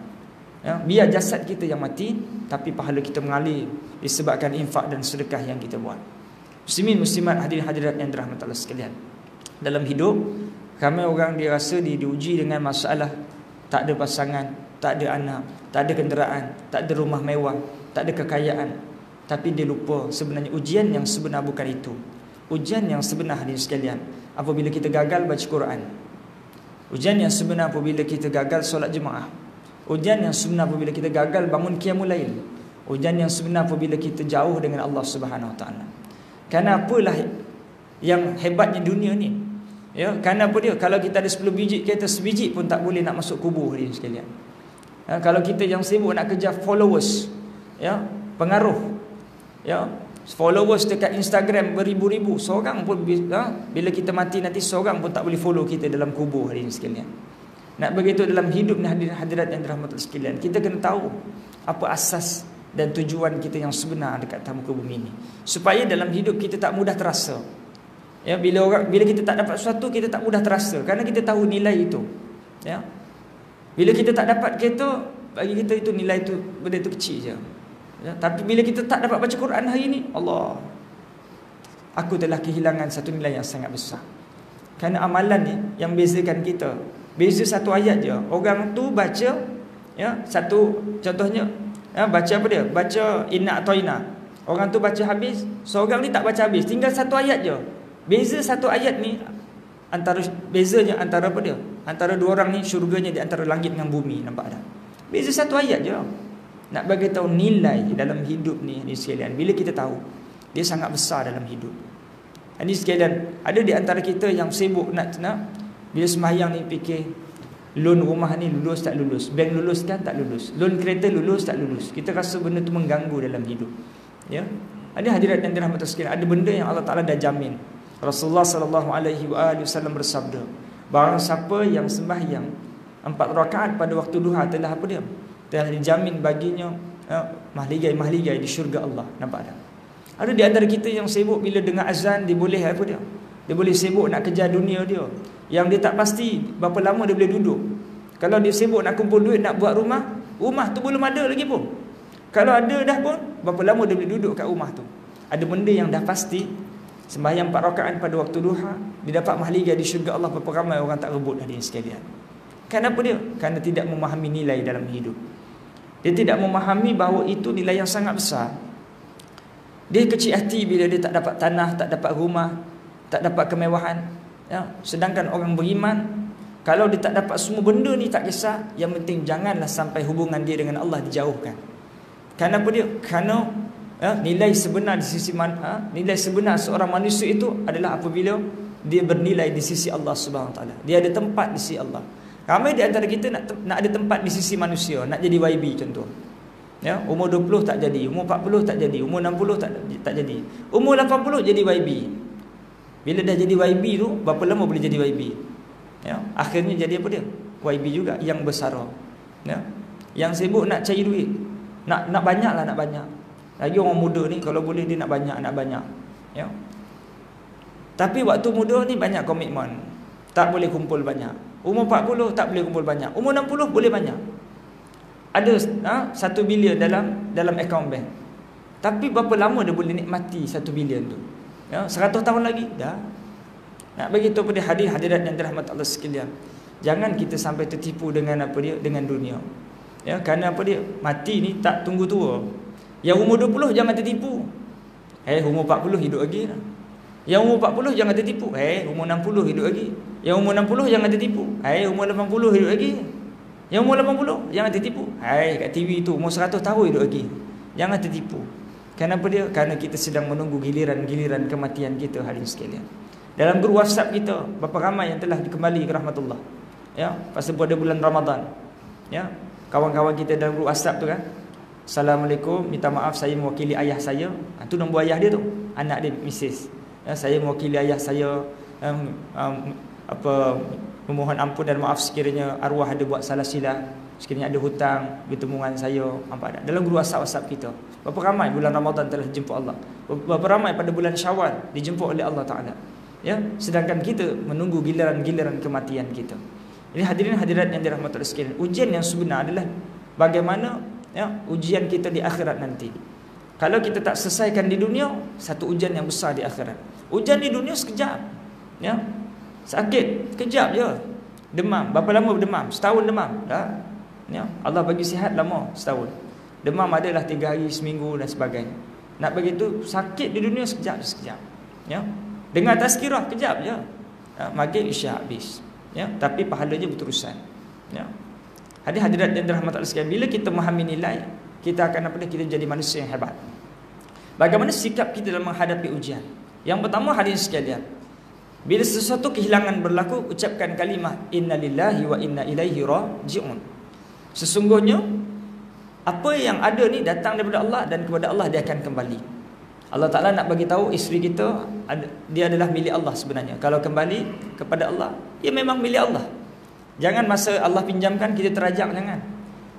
Ya, biar jasad kita yang mati, tapi pahala kita mengalir disebabkan infak dan sedekah yang kita buat. Muslimin muslimat hadirin hadirat yang dirahmati Allah sekalian. Dalam hidup, ramai orang dia rasa diuji dengan masalah tak ada pasangan, tak ada anak, tak ada kenderaan, tak ada rumah mewah, tak ada kekayaan. Tapi dia lupa sebenarnya ujian yang sebenar bukan itu. Ujian yang sebenar hadirin sekalian, apabila kita gagal baca Quran. Ujian yang sebenar apabila kita gagal solat jemaah. Ujian yang sebenar apabila kita gagal bangun qiyamul lail. Ujian yang sebenar apabila kita jauh dengan Allah Subhanahu Wa Taala. Kerana apalah yang hebatnya dunia ni? Ya, kerana apa dia? Kalau kita ada 10 biji, kita sebiji pun tak boleh nak masuk kubur hadirin sekalian. Ya, kalau kita yang sibuk nak kejar followers, ya, pengaruh, ya, followers dekat Instagram beribu-ribu, seorang pun bila kita mati nanti seorang pun tak boleh follow kita dalam kubur hadirin sekalian. Nak begitu dalam hidup ni hadirin hadirat yang dirahmati sekalian, kita kena tahu apa asas dan tujuan kita yang sebenar dekat muka bumi ni, supaya dalam hidup kita tak mudah terasa. Ya, bila kita tak dapat sesuatu, kita tak mudah terasa kerana kita tahu nilai itu. Ya, bila kita tak dapat kereta, bagi kita itu nilai itu benda itu kecil je. Ya, tapi bila kita tak dapat baca Quran hari ini, Allah, aku telah kehilangan satu nilai yang sangat besar. Kerana amalan ni yang bezakan kita, beza satu ayat je. Orang tu baca, ya, satu contohnya, ya, baca apa dia? Baca inna atoina. Orang tu baca habis, seorang ni tak baca habis, tinggal satu ayat je. Beza satu ayat ni, bezanya antara apa dia? Antara dua orang ni syurganya di antara langit dengan bumi, nampak tak? Beza satu ayat je. Nak bagi tahu nilai dalam hidup ni sekalian. Bila kita tahu, dia sangat besar dalam hidup. Ini sekalian, ada di antara kita yang sibuk nak bila sembahyang ni fikir loan rumah ni lulus tak lulus, bank lulus kan tak lulus, loan kereta lulus tak lulus. Kita rasa benda tu mengganggu dalam hidup. Ya. Ada hadirat yang dirahmati sekalian, ada benda yang Allah Taala dah jamin. Rasulullah sallallahu alaihi wasallam bersabda, barang siapa yang sembahyang 4 rakaat pada waktu duha telah apa dia? Telah dijamin baginya mahligai-mahligai di syurga Allah. Nampak tak? Ada di antara kita yang sibuk bila dengar azan, dia boleh apa dia? Dia boleh sibuk nak kejar dunia dia, yang dia tak pasti berapa lama dia boleh duduk. Kalau dia sibuk nak kumpul duit nak buat rumah tu belum ada lagi pun. Kalau ada dah pun, berapa lama dia boleh duduk kat rumah tu. Ada benda yang dah pasti, sembahyang 4 rakaat pada waktu duha, dia dapat mahligai di syurga Allah. Berapa ramai orang tak rebut hadirin sekalian. Kenapa dia? Kerana tidak memahami nilai dalam hidup. Dia tidak memahami bahawa itu nilai yang sangat besar. Dia kecil hati bila dia tak dapat tanah, tak dapat rumah, tak dapat kemewahan. Ya. Sedangkan orang beriman, kalau dia tak dapat semua benda ni tak kisah, yang penting janganlah sampai hubungan dia dengan Allah dijauhkan. Kenapa dia? Kerana nilai sebenar di sisi nilai sebenar seorang manusia itu adalah apabila dia bernilai di sisi Allah Subhanahu Wa Taala. Dia ada tempat di sisi Allah. Ramai di antara kita nak ada tempat di sisi manusia, nak jadi YB contoh. Ya, umur 20 tak jadi, umur 40 tak jadi, umur 60 tak jadi. Umur 80 jadi YB. Bila dah jadi YB tu, berapa lama boleh jadi YB? Ya, akhirnya jadi apa dia? YB juga yang bersara. Ya. Yang sibuk nak cari duit. Nak banyaklah, nak banyak. Lagi orang muda ni kalau boleh dia nak banyak. Ya. Tapi waktu muda ni banyak komitmen. Tak boleh kumpul banyak. Umur 40 tak boleh kumpul banyak. Umur 60 boleh banyak. Ada 1 bilion dalam akaun bank. Tapi berapa lama dia boleh nikmati 1 bilion tu? Ya, 100 tahun lagi dah. Nak bagi tahu pada hadirat yang dirahmati Allah sekalian. Jangan kita sampai tertipu dengan apa dia, dengan dunia. Ya, kerana apa dia? Mati ni tak tunggu tua. Yang umur 20 jangan tertipu. Umur 40 hidup lagi. Yang umur 40 jangan tertipu. Umur 60 hidup lagi. Yang umur 60 jangan tertipu. Umur 80 hidup lagi. Yang umur 80 jangan tertipu. Kat TV tu umur 100 tahun hidup lagi. Jangan tertipu. Kenapa dia? Kerana kita sedang menunggu giliran kematian kita hadirin sekalian. Dalam grup WhatsApp kita, berapa ramai yang telah kembali ke rahmatullah. Ya, pasal pada bulan Ramadan. Ya, kawan-kawan kita dalam grup WhatsApp tu kan. Assalamualaikum, minta maaf saya mewakili ayah saya. Tu nombor ayah dia tu, anak dia Mrs. Ya, saya mewakili ayah saya memohon ampun dan maaf sekiranya arwah ada buat salah silap, sekiranya ada hutang bertemuan saya. Nampak tak? Dalam grup WhatsApp kita, berapa ramai bulan Ramadan telah dijemput Allah. Berapa ramai pada bulan Syawal dijemput oleh Allah Ta'ala. Ya, sedangkan kita menunggu giliran kematian kita. Jadi hadirin hadirat yang dirahmati Allah sekalian, ujian yang sebenar adalah bagaimana ya ujian kita di akhirat nanti. Kalau kita tak selesaikan di dunia, satu ujian yang besar di akhirat. Ujian di dunia sekejap. Ya. Sakit kejap je. Demam, berapa lama demam? Setahun demam. Dah. Ya, Allah bagi sihat lama, setahun. Demam adalah 3 hari, seminggu dan sebagainya. Nak begitu sakit di dunia sekejap. Ya. Dengar tazkirah kejap je. Ya, maghrib isyak habis. Ya, tapi pahalanya berterusan. Ya. Hadirat yang dirahmati Allah sekalian, bila kita memahami nilai, kita akan kita jadi manusia yang hebat. Bagaimana sikap kita dalam menghadapi ujian? Yang pertama hadirin sekalian, bila sesuatu kehilangan berlaku, ucapkan kalimah innalillahi wa inna ilaihi raji'un. Sesungguhnya apa yang ada ni datang daripada Allah dan kepada Allah dia akan kembali. Allah Ta'ala nak bagi tahu isteri kita dia adalah milik Allah sebenarnya. Kalau kembali kepada Allah, dia memang milik Allah. Jangan masa Allah pinjamkan kita terajak, jangan.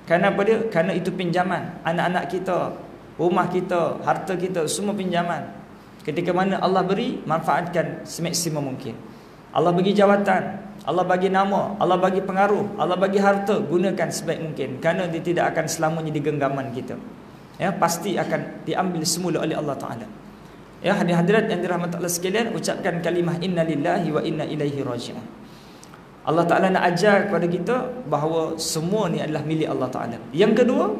Kerana apa dia? Kerana itu pinjaman. Anak-anak kita, rumah kita, harta kita, semua pinjaman. Ketika mana Allah beri, manfaatkan semaksimum mungkin. Allah bagi jawatan, Allah bagi nama, Allah bagi pengaruh, Allah bagi harta, gunakan sebaik mungkin. Kerana dia tidak akan selamanya di genggaman kita. Ya, pasti akan diambil semula oleh Allah Ta'ala. Ya, hadirat yang dirahmati Allah sekalian, ucapkan kalimah innalillahi wa inna ilaihi raji'un. Allah Ta'ala nak ajar kepada kita bahawa semua ni adalah milik Allah Ta'ala. Yang kedua,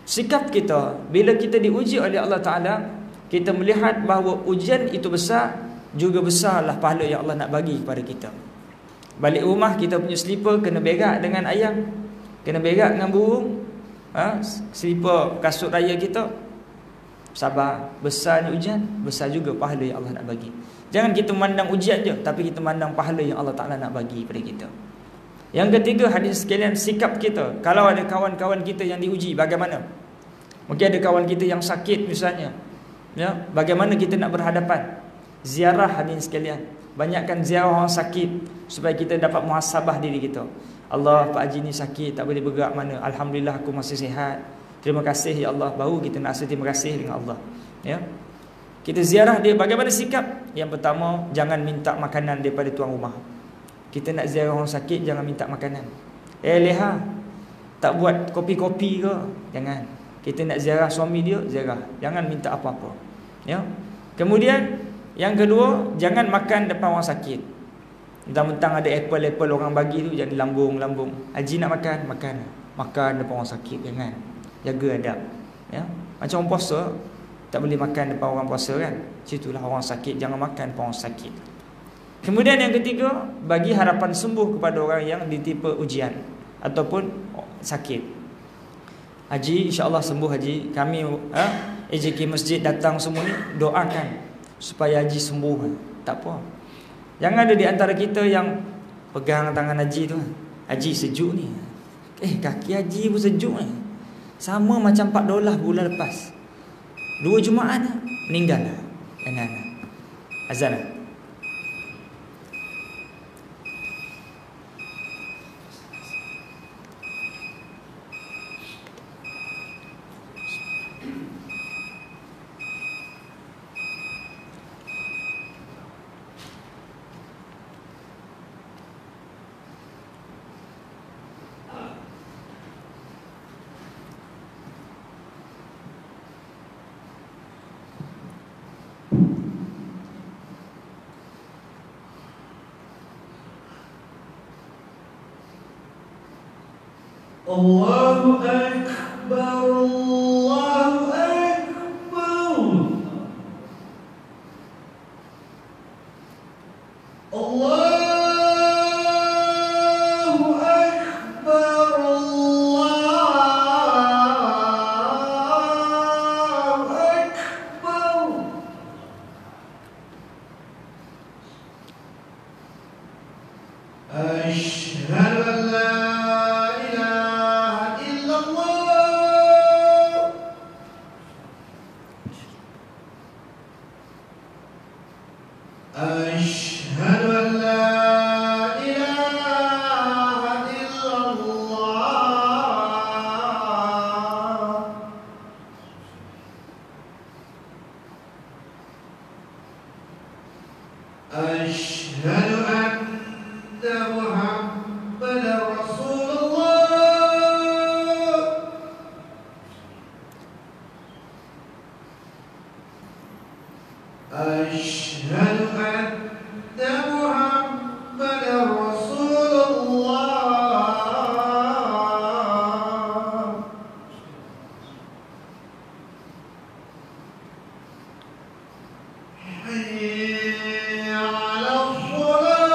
sikap kita bila kita diuji oleh Allah Ta'ala, kita melihat bahawa ujian itu besar, juga besarlah pahala yang Allah nak bagi kepada kita. Balik rumah kita punya selipar kena berak dengan ayam, kena berak dengan burung. Selipar kasut raya kita, sabar. Besarnya ujian, besar juga pahala yang Allah nak bagi. Jangan kita memandang ujian je, tapi kita memandang pahala yang Allah Ta'ala nak bagi kepada kita. Yang ketiga hadirin sekalian, sikap kita. Kalau ada kawan-kawan kita yang diuji, bagaimana? Mungkin ada kawan kita yang sakit misalnya, ya, bagaimana kita nak berhadapan? Ziarah hadirin sekalian, banyakkan ziarah orang sakit supaya kita dapat muhasabah diri kita. Allah, Pak Haji ni sakit, tak boleh bergerak mana. Alhamdulillah aku masih sihat. Terima kasih ya Allah. Baru kita nak rasa terima kasih dengan Allah. Ya. Kita ziarah dia, bagaimana sikap? Yang pertama, jangan minta makanan daripada tuan rumah. Kita nak ziarah orang sakit, jangan minta makanan. Leha, tak buat kopi-kopi ke? Jangan. Kita nak ziarah suami dia, ziarah. Jangan minta apa-apa. Ya. Kemudian, yang kedua, jangan makan depan orang sakit. Mentang-mentang ada apple orang bagi tu, jangan lambung. Haji nak makan depan orang sakit, jangan. Jaga adab. Ya. Macam orang puasa, tak boleh makan depan orang puasa kan. Situlah orang sakit, jangan makan depan orang sakit. Kemudian yang ketiga, bagi harapan sembuh kepada orang yang ditimpa ujian ataupun sakit. Haji, insya-Allah sembuh Haji. Kami AJK Masjid datang semua ni, doakan supaya Haji sembuh. Tak apa. Jangan ada di antara kita yang pegang tangan Haji tu. Haji sejuk ni. Kaki Haji pun sejuk ni. Sama macam $4 bulan lepas. 2 Jumaat dah meninggal dah anak-anak. Azan dah. Allahu Akbar, Allahu Akbar, Allahu Akbar, Allahu Akbar. Asyhadu an la أشهد أن لا إله إلا الله. أشهد أن محمدا رسول الله. أشهد أن محمدا رسول الله. حي على الصلاة.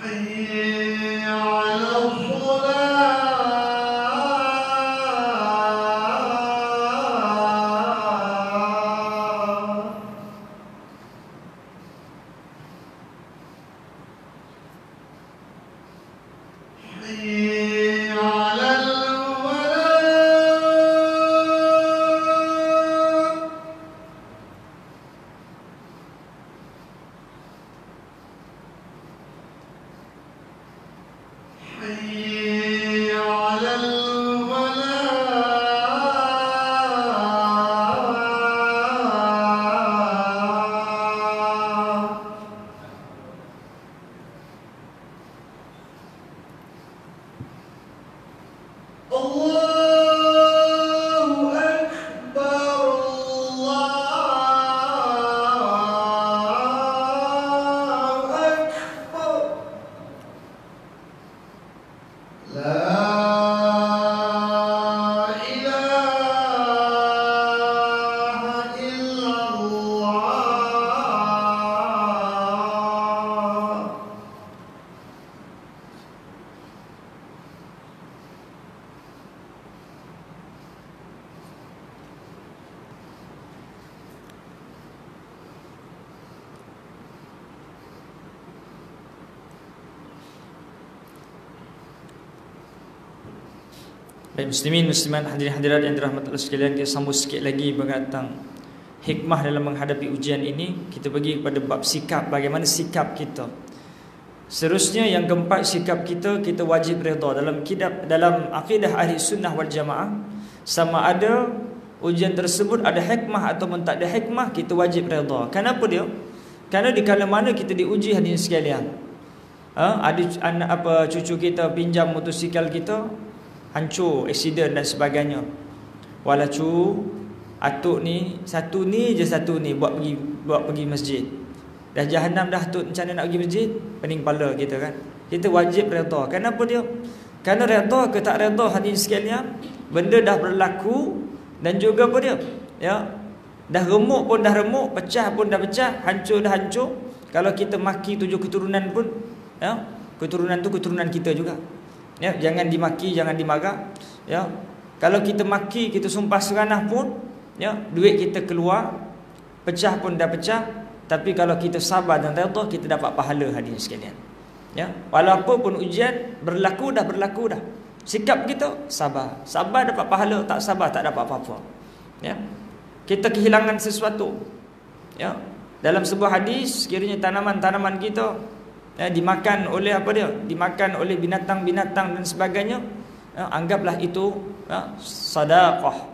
حي على الصلاة. حي على الفلاح. حي على الفلاح. الله أكبر، الله أكبر. لا إله إلا الله. Baik muslimin muslimat hadirin hadirat yang dirahmati Allah sekalian, kita sambung sikit lagi tentang hikmah dalam menghadapi ujian ini. Kita pergi kepada bab sikap, bagaimana sikap kita. Seterusnya yang keempat, sikap kita wajib redha. Dalam akidah ahli sunnah wal jamaah, sama ada ujian tersebut ada hikmah ataupun tak ada hikmah, kita wajib redha. Kenapa dia? Kerana di kala mana kita diuji hadirin sekalian, ada anak cucu kita pinjam motosikal kita, hancur, aksiden dan sebagainya. Walacu atuk ni satu ni buat pergi masjid. Dah jahanam dah atuk, macam mana nak pergi masjid? Pening kepala kita kan. Kita wajib redha. Kenapa dia? Kerana redha ke tak redha hadirin sekalian, benda dah berlaku dan juga apa dia? Ya. Dah remuk pun dah remuk, pecah pun dah pecah, hancur dah hancur. Kalau kita maki 7 keturunan pun, ya, keturunan tu keturunan kita juga. Ya, jangan dimaki, jangan dimarah. Ya. Kalau kita maki, kita sumpah seranah pun, ya, duit kita keluar, pecah pun dah pecah, Tapi kalau kita sabar dan redha, kita dapat pahala hadirin sekalian. Ya, walaupun ujian berlaku dah. Sikap kita sabar. Sabar dapat pahala, tak sabar tak dapat apa-apa. Ya. Kita kehilangan sesuatu. Ya. Dalam sebuah hadis, sekiranya tanaman-tanaman kita dimakan oleh apa dia? Dimakan oleh binatang-binatang dan sebagainya, anggaplah itu sedekah.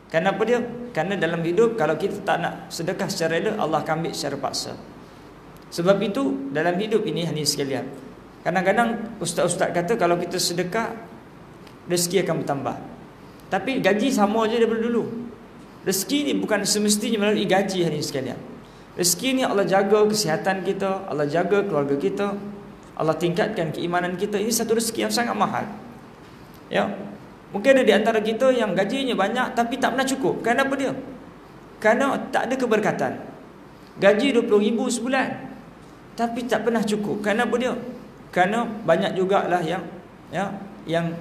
Kenapa dia? Kerana dalam hidup kalau kita tak nak sedekah secara rela, Allah akan ambil secara paksa. Sebab itu dalam hidup ini hadirin sekalian, kadang-kadang ustaz-ustaz kata kalau kita sedekah rezeki akan bertambah. Tapi gaji sama aja daripada dulu. Rezeki ni bukan semestinya melalui gaji hadirin sekalian. Rezeki ni Allah jaga kesihatan kita, Allah jaga keluarga kita, Allah tingkatkan keimanan kita. Ini satu rezeki yang sangat mahal. Ya. Mungkin ada di antara kita yang gajinya banyak tapi tak pernah cukup. Kenapa dia? Kerana tak ada keberkatan. Gaji 20,000 sebulan tapi tak pernah cukup. Kenapa dia? Kerana banyak jugalah yang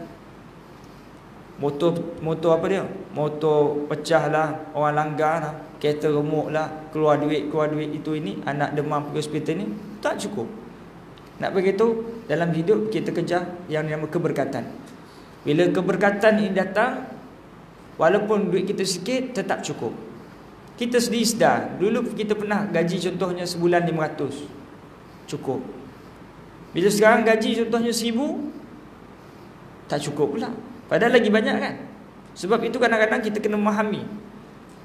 motor apa dia? Motor pecah lah, orang langgar lah, kereta remuk lah, keluar duit itu ini, anak demam pergi hospital ni, tak cukup. Nak begitu, dalam hidup kita kejar yang nama keberkatan. Bila keberkatan ini datang, walaupun duit kita sikit, tetap cukup. Kita sendiri sedar, dulu kita pernah gaji contohnya sebulan 500, cukup. Bila sekarang gaji contohnya 1,000, tak cukup pula. Padahal lagi banyak kan. Sebab itu kadang-kadang kita kena memahami,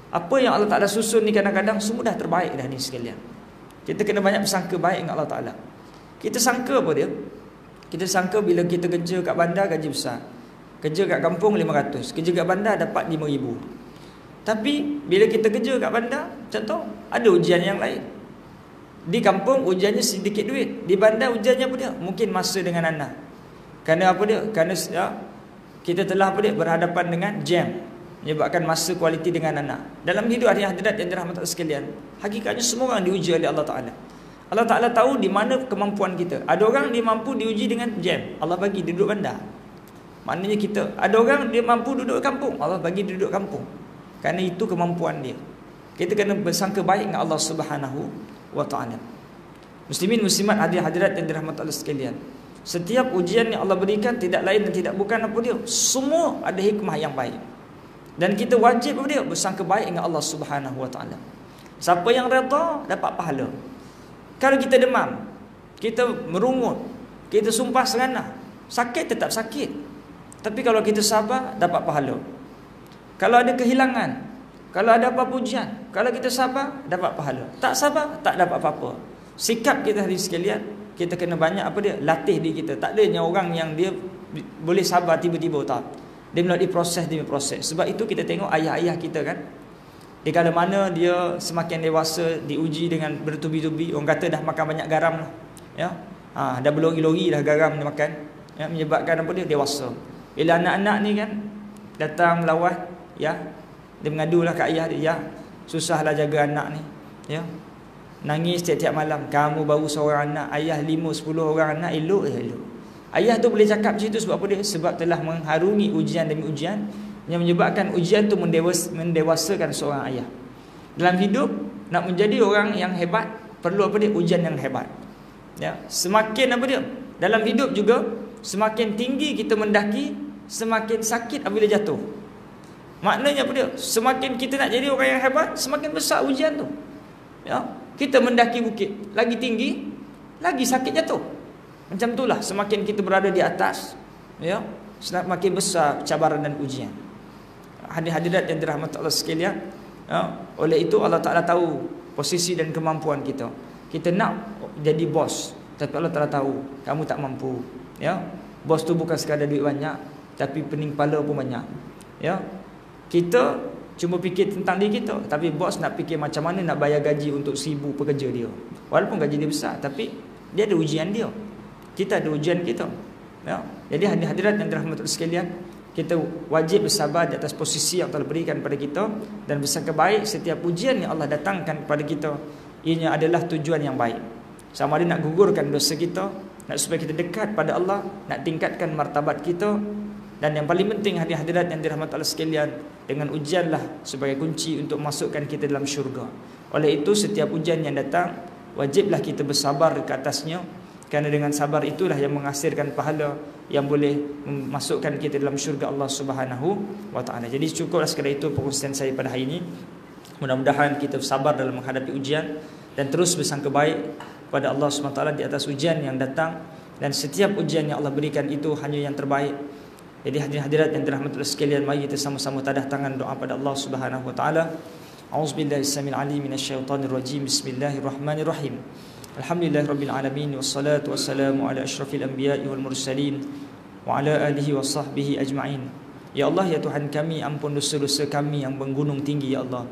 apa yang Allah Ta'ala susun ni kadang-kadang semua dah terbaik dah ni sekalian. Kita kena banyak bersangka baik dengan Allah Ta'ala. Kita sangka apa dia? Kita sangka bila kita kerja kat bandar gaji besar, kerja kat kampung 500, kerja kat bandar dapat 5,000. Tapi bila kita kerja kat bandar, contoh ada ujian yang lain. Di kampung ujiannya sedikit duit, di bandar ujiannya apa dia? Mungkin masa dengan anak. Kerana apa dia? Kerana kita telah apa dia? Berhadapan dengan jam, menyebabkan masa kualiti dengan anak. Dalam hidup hari hadirat yang dirahmati Allah sekalian, hakikatnya semua orang diuji oleh Allah Ta'ala. Allah Ta'ala tahu di mana kemampuan kita. Ada orang dia mampu diuji dengan jam, Allah bagi dia duduk bandar. Maknanya kita, ada orang dia mampu duduk kampung, Allah bagi dia duduk kampung. Kerana itu kemampuan dia. Kita kena bersangka baik dengan Allah Subhanahu wa Ta'ala. Muslimin muslimat hadirat yang dirahmati Allah sekalian, setiap ujian yang Allah berikan tidak lain dan tidak bukan apa dia? Semua ada hikmah yang baik. Dan kita wajib apa dia? Bersangka baik dengan Allah Subhanahu wa Ta'ala. Siapa yang redha dapat pahala. Kalau kita demam, kita merungut, kita sumpah seranah, sakit tetap sakit. Tapi kalau kita sabar, dapat pahala. Kalau ada kehilangan, kalau ada apa-apa ujian, kalau kita sabar, dapat pahala. Tak sabar, tak dapat apa-apa. Sikap kita hari sekalian, kita kena banyak apa dia? Latih diri kita. Tak adanya orang yang dia boleh sabar tiba-tiba, tak. Dia melalui proses demi proses. Sebab itu kita tengok ayah-ayah kita kan, di kala mana dia semakin dewasa, diuji dengan bertubi-tubi. Orang kata dah makan banyak garam lah, ya. Dah berlori-lori dah garam dia makan, ya, menyebabkan apa dia? Dewasa. Bila anak-anak ni kan datang lawan, ya, dia mengadulah kat ayah dia, ya, susahlah jaga anak ni, ya. Nangis tiap-tiap malam, kamu baru seorang anak, ayah 5-10 orang anak, elok. Ayah tu boleh cakap macam tu sebab apa dia? Sebab telah mengharungi ujian demi ujian yang menyebabkan ujian tu mendewasakan seorang ayah. Dalam hidup nak menjadi orang yang hebat perlu apa dia? Ujian yang hebat. Ya, semakin apa dia? Dalam hidup juga semakin tinggi kita mendaki, semakin sakit apabila jatuh. Maknanya apa dia? Semakin kita nak jadi orang yang hebat, semakin besar ujian tu. Ya, kita mendaki bukit, lagi tinggi, lagi sakit jatuh. Macam itulah semakin kita berada di atas, ya, semakin besar cabaran dan ujian. Hadirat yang dirahmati Allah sekalian, ya, oleh itu Allah Ta'ala tahu posisi dan kemampuan kita. Kita nak jadi bos, tapi Allah Ta'ala tahu kamu tak mampu, ya. Bos tu bukan sekadar duit banyak, tapi pening kepala pun banyak, ya. Kita cuma fikir tentang diri kita, tapi bos nak fikir macam mana nak bayar gaji untuk 1,000 pekerja dia. Walaupun gaji dia besar, tapi dia ada ujian dia. Kita ada ujian kita, ya. Jadi hadirat yang dirahmati Allah sekalian, kita wajib bersabar di atas posisi yang telah berikan pada kita dan bersangka baik setiap ujian yang Allah datangkan kepada kita. Ianya adalah tujuan yang baik. Sama ada nak gugurkan dosa kita, nak supaya kita dekat pada Allah, nak tingkatkan martabat kita, dan yang paling penting hadirat yang dirahmati Allah sekalian, dengan ujianlah sebagai kunci untuk masukkan kita dalam syurga. Oleh itu setiap ujian yang datang wajiblah kita bersabar ke atasnya, kerana dengan sabar itulah yang menghasilkan pahala yang boleh memasukkan kita dalam syurga Allah Subhanahu wa taala. Jadi cukuplah sekadar itu perkongsian saya pada hari ini. Mudah-mudahan kita sabar dalam menghadapi ujian dan terus bersangka baik kepada Allah Subhanahu wa taala di atas ujian yang datang, dan setiap ujian yang Allah berikan itu hanya yang terbaik. Jadi hadirin hadirat yang dirahmati Allah sekalian, mari kita sama-sama tadah tangan doa pada Allah Subhanahu wa taala. A'udzubillahi samil alim minasyaitonir rajim. Bismillahirrahmanirrahim. Alhamdulillahirabbil alamin wassalatu wassalamu ala asyrafil anbiya'i wal mursalin wa ala alihi wa sahbihi ajma'in. Ya Allah, ya Tuhan kami, ampun dosa-dosa kami yang menggunung tinggi ya Allah.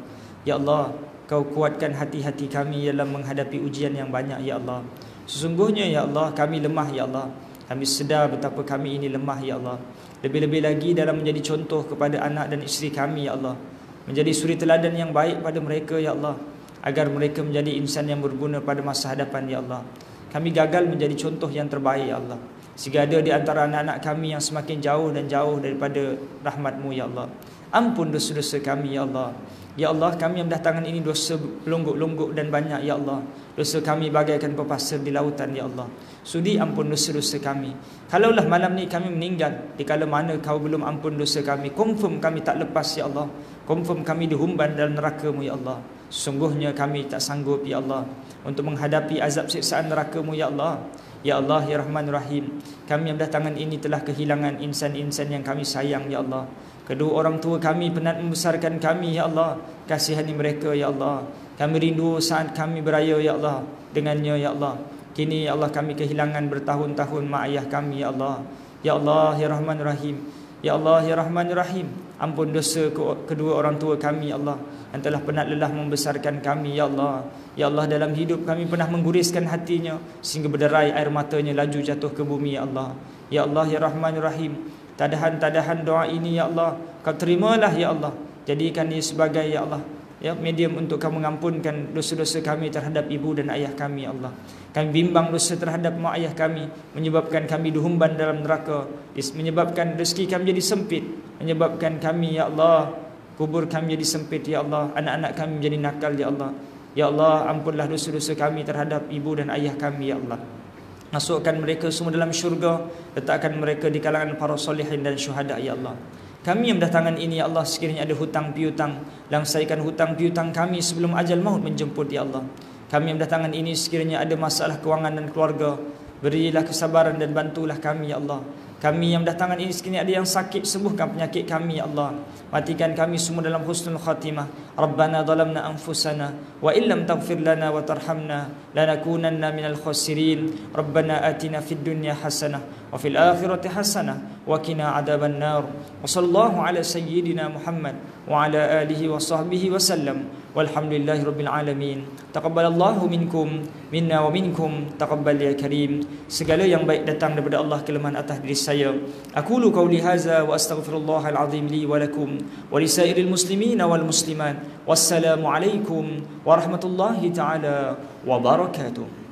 Ya Allah, Kau kuatkan hati-hati kami dalam menghadapi ujian yang banyak ya Allah. Sesungguhnya ya Allah, kami lemah ya Allah. Kami sedar betapa kami ini lemah ya Allah. Lebih-lebih lagi dalam menjadi contoh kepada anak dan isteri kami ya Allah. Menjadi suri teladan yang baik pada mereka ya Allah, agar mereka menjadi insan yang berguna pada masa hadapan ya Allah. Kami gagal menjadi contoh yang terbaik ya Allah, sehingga ada di antara anak-anak kami yang semakin jauh dan jauh daripada rahmat-Mu ya Allah. Ampun dosa-dosa kami ya Allah. Ya Allah, kami yang mendatangkan ini dosa longgok-longgok dan banyak ya Allah. Dosa kami bagaikan pepasir di lautan ya Allah. Sudi ampun dosa-dosa kami. Kalaulah malam ni kami meninggal, dikala mana Kau belum ampun dosa kami, confirm kami tak lepas ya Allah. Confirm kami dihumban dalam neraka-Mu ya Allah. Sungguhnya kami tak sanggup ya Allah untuk menghadapi azab siksaan neraka-Mu ya Allah. Ya Allah, ya Rahman Rahim, kami yang berdatangan ini telah kehilangan insan-insan yang kami sayang ya Allah. Kedua orang tua kami penat membesarkan kami ya Allah. Kasihani mereka ya Allah. Kami rindu saat kami beraya ya Allah dengannya ya Allah. Kini ya Allah kami kehilangan bertahun-tahun mak ayah kami ya Allah. Ya Allah, ya Rahman Rahim. Ya Allah, ya Rahman Rahim, ampun dosa kedua orang tua kami ya Allah, yang telah penat lelah membesarkan kami ya Allah. Ya Allah, dalam hidup kami pernah mengguriskan hatinya sehingga berderai air matanya laju jatuh ke bumi ya Allah. Ya Allah, ya Rahman Rahim, tadahan-tadahan doa ini ya Allah Kau terimalah ya Allah. Jadikan ia sebagai ya Allah ya medium untuk Kau mengampunkan dosa-dosa kami terhadap ibu dan ayah kami ya Allah. Kami bimbang dosa terhadap mak ayah kami, menyebabkan kami dihumban dalam neraka, menyebabkan rezeki kami jadi sempit, menyebabkan kami ya Allah kubur kami jadi sempit ya Allah, anak-anak kami menjadi nakal ya Allah. Ya Allah, ampunlah dosa-dosa kami terhadap ibu dan ayah kami ya Allah. Masukkan mereka semua dalam syurga, letakkan mereka di kalangan para solihin dan syuhada ya Allah. Kami yang berdatangan ini ya Allah, sekiranya ada hutang piutang, langsaikan hutang piutang kami sebelum ajal maut menjemput ya Allah. Kami yang berdatangan ini sekiranya ada masalah kewangan dan keluarga, berilah kesabaran dan bantulah kami ya Allah. Kami yang berdatangan ini sekiranya ada yang sakit, sembuhkan penyakit kami ya Allah. Matikan kami semua dalam husnul khatimah. Rabbana zalamna anfusana wa illam taghfir lana wa tarhamna lanakunanna minal khasirin. Rabbana atina fid dunya hasanah wa fil akhirati hasanah wa qina adzaban nar. Wa sallallahu ala sayyidina Muhammad wa ala alihi wa sahbihi wa sallam. Walhamdulillahi rabbil alamin. Taqabbalallahu minkum minna wa minkum taqabbal ya karim. Segala yang baik datang daripada Allah, kelemahan atas diri saya. Aqulu qawli hadza wa astaghfirullahal azim li wa lakum wa lisairil muslimin wal muslimat. Wassalamu alaikum warahmatullahi taala wabarakatuh.